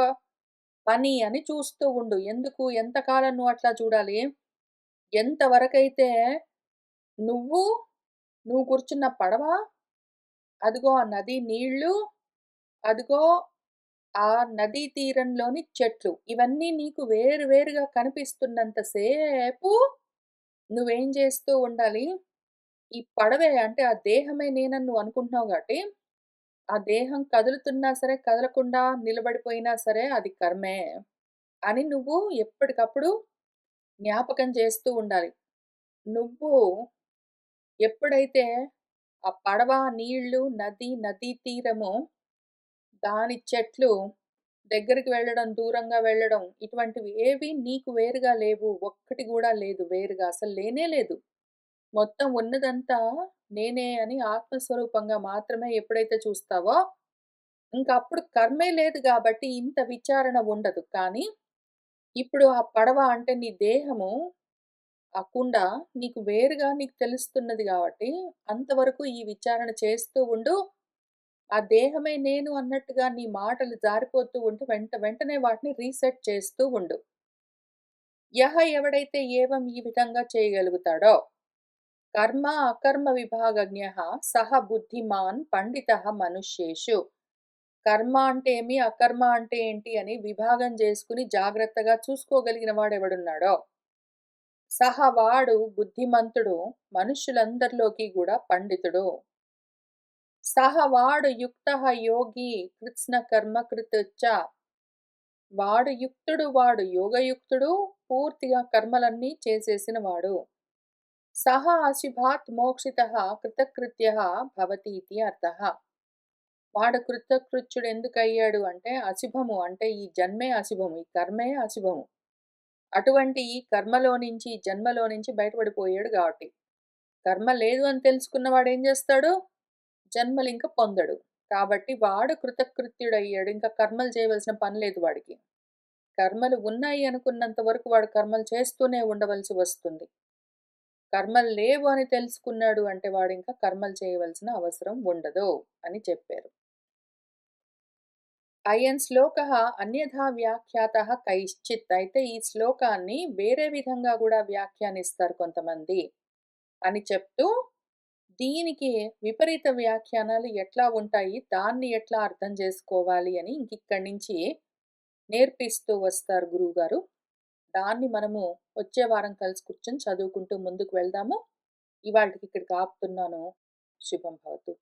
పని అని చూస్తూ ఉండు. ఎందుకు? ఎంతకాలం నువ్వు అట్లా చూడాలి? ఎంతవరకైతే నువ్వు, నువ్వు కూర్చున్న పడవ, అదిగో ఆ నది నీళ్ళు, అదిగో ఆ నదీ తీరంలోని చెట్లు. ఇవన్నీ నీకు వేరు వేరుగా కనిపిస్తున్నంత సేపు నువ్వేం చేస్తూ ఉండాలి, ఈ పడవే అంటే ఆ దేహమే నేనని నువ్వు అనుకుంటున్నావు గాబట్టి, ఆ దేహం కదులుతున్నా సరే, కదలకుండా నిలబడిపోయినా సరే అది కర్మే అని నువ్వు ఎప్పటికప్పుడు జ్ఞాపకం చేస్తూ ఉండాలి. నువ్వు ఎప్పుడైతే ఆ పడవ, నీళ్ళు, నది, నదీ తీరము, దాని చెట్లు దగ్గరికి వెళ్ళడం, దూరంగా వెళ్ళడం ఇటువంటివి ఏవి నీకు వేరుగా లేవు. ఒక్కటి గూడా లేదు వేరుగా. అసలు లేనే లేదు. మొత్తం ఉన్నదంతా నేనే అని ఆత్మస్వరూపంగా మాత్రమే ఎప్పుడైతే చూస్తావో, ఇంక అప్పుడు కర్మే లేదు గాబట్టి ఇంత విచారణ ఉండదు. కానీ, ఇప్పుడు ఆ పడవ అంటే నీ దేహము, ఆ కుండ నీకు వేరుగా నీకు తెలుస్తున్నది గాబట్టి, అంతవరకు ఈ విచారణ చేస్తూ ఉండు. ఆ దేహమే నేను అన్నట్టుగా నీ మాటలు జారిపోతూ ఉంటే వెంటనే వాటిని రీసెట్ చేస్తూ ఉండు. ఎవడైతే ఈ విధంగా చేయగలుగుతాడో, కర్మ అకర్మ విభాగజ్ఞః సహ బుద్ధిమాన్ పండితః మనుష్యేషు. కర్మ అంటే ఏమి, అకర్మ అంటే ఏంటి అని విభాగం చేసుకొని జాగ్రత్తగా చూసుకోగలిగిన వాడెవడున్నాడో, వాడు బుద్ధిమంతుడు, మనుష్యులందరిలోకి గూడా పండితుడు. వాడు యుక్తః యోగి కృత్స్న కర్మ కృత్ చ. వాడు యుక్తుడు, వాడు యోగయుక్తుడు, పూర్తిగా కర్మలన్నీ చేసేసిన వాడు. అశుభాత్ మోక్షితః కృతకృత్యః భవతీతి అర్థః. వాడు కృతకృత్యుడు ఎందుకయ్యాడు అంటే, అశుభము అంటే ఈ జన్మే అశుభము, ఈ కర్మే అశుభము. అటువంటి ఈ కర్మలో నుంచి, ఈ జన్మలో నుంచి బయటపడిపోయాడు గాబట్టి. కర్మ లేదు అని తెలుసుకున్నవాడు ఏం జేస్తాడు? జన్మలింక పొందడు. కాబట్టి వాడు కృతకృత్యుడయ్యాడు. ఇంకా కర్మలు చేయవలసిన పని లేదు వాడికి. కర్మలు ఉన్నాయి అనుకున్నంత వరకు వాడు కర్మలు చేస్తూనే ఉండవలసి వస్తుంది. కర్మలు లేవు అని తెలుసుకున్నాడు అంటే వాడింకా కర్మలు చేయవలసిన అవసరం ఉండదు అని చెప్పారు. అయం శ్లోకః అన్యథా వ్యాఖ్యాతః కైశ్చిత్. అయితే ఈ శ్లోకాన్ని వేరే విధంగా గూడా వ్యాఖ్యానిస్తారు కొంతమంది అని చెప్తూ, దీనికి విపరీత వ్యాఖ్యానాలు ఎట్లా ఉంటాయి, దాన్ని ఎట్లా అర్థం చేసుకోవాలి అని ఇంకిక్కడి నుంచి నేర్పిస్తూ వస్తారు గురువుగారు. దాన్ని మనము వచ్చే వారం కలిసి కూర్చొని చదువుకుంటూ ముందుకు వెళ్దాము. ఇవాల్టికి ఇక్కడికి ఆపుతున్నాను. శుభం భవతు.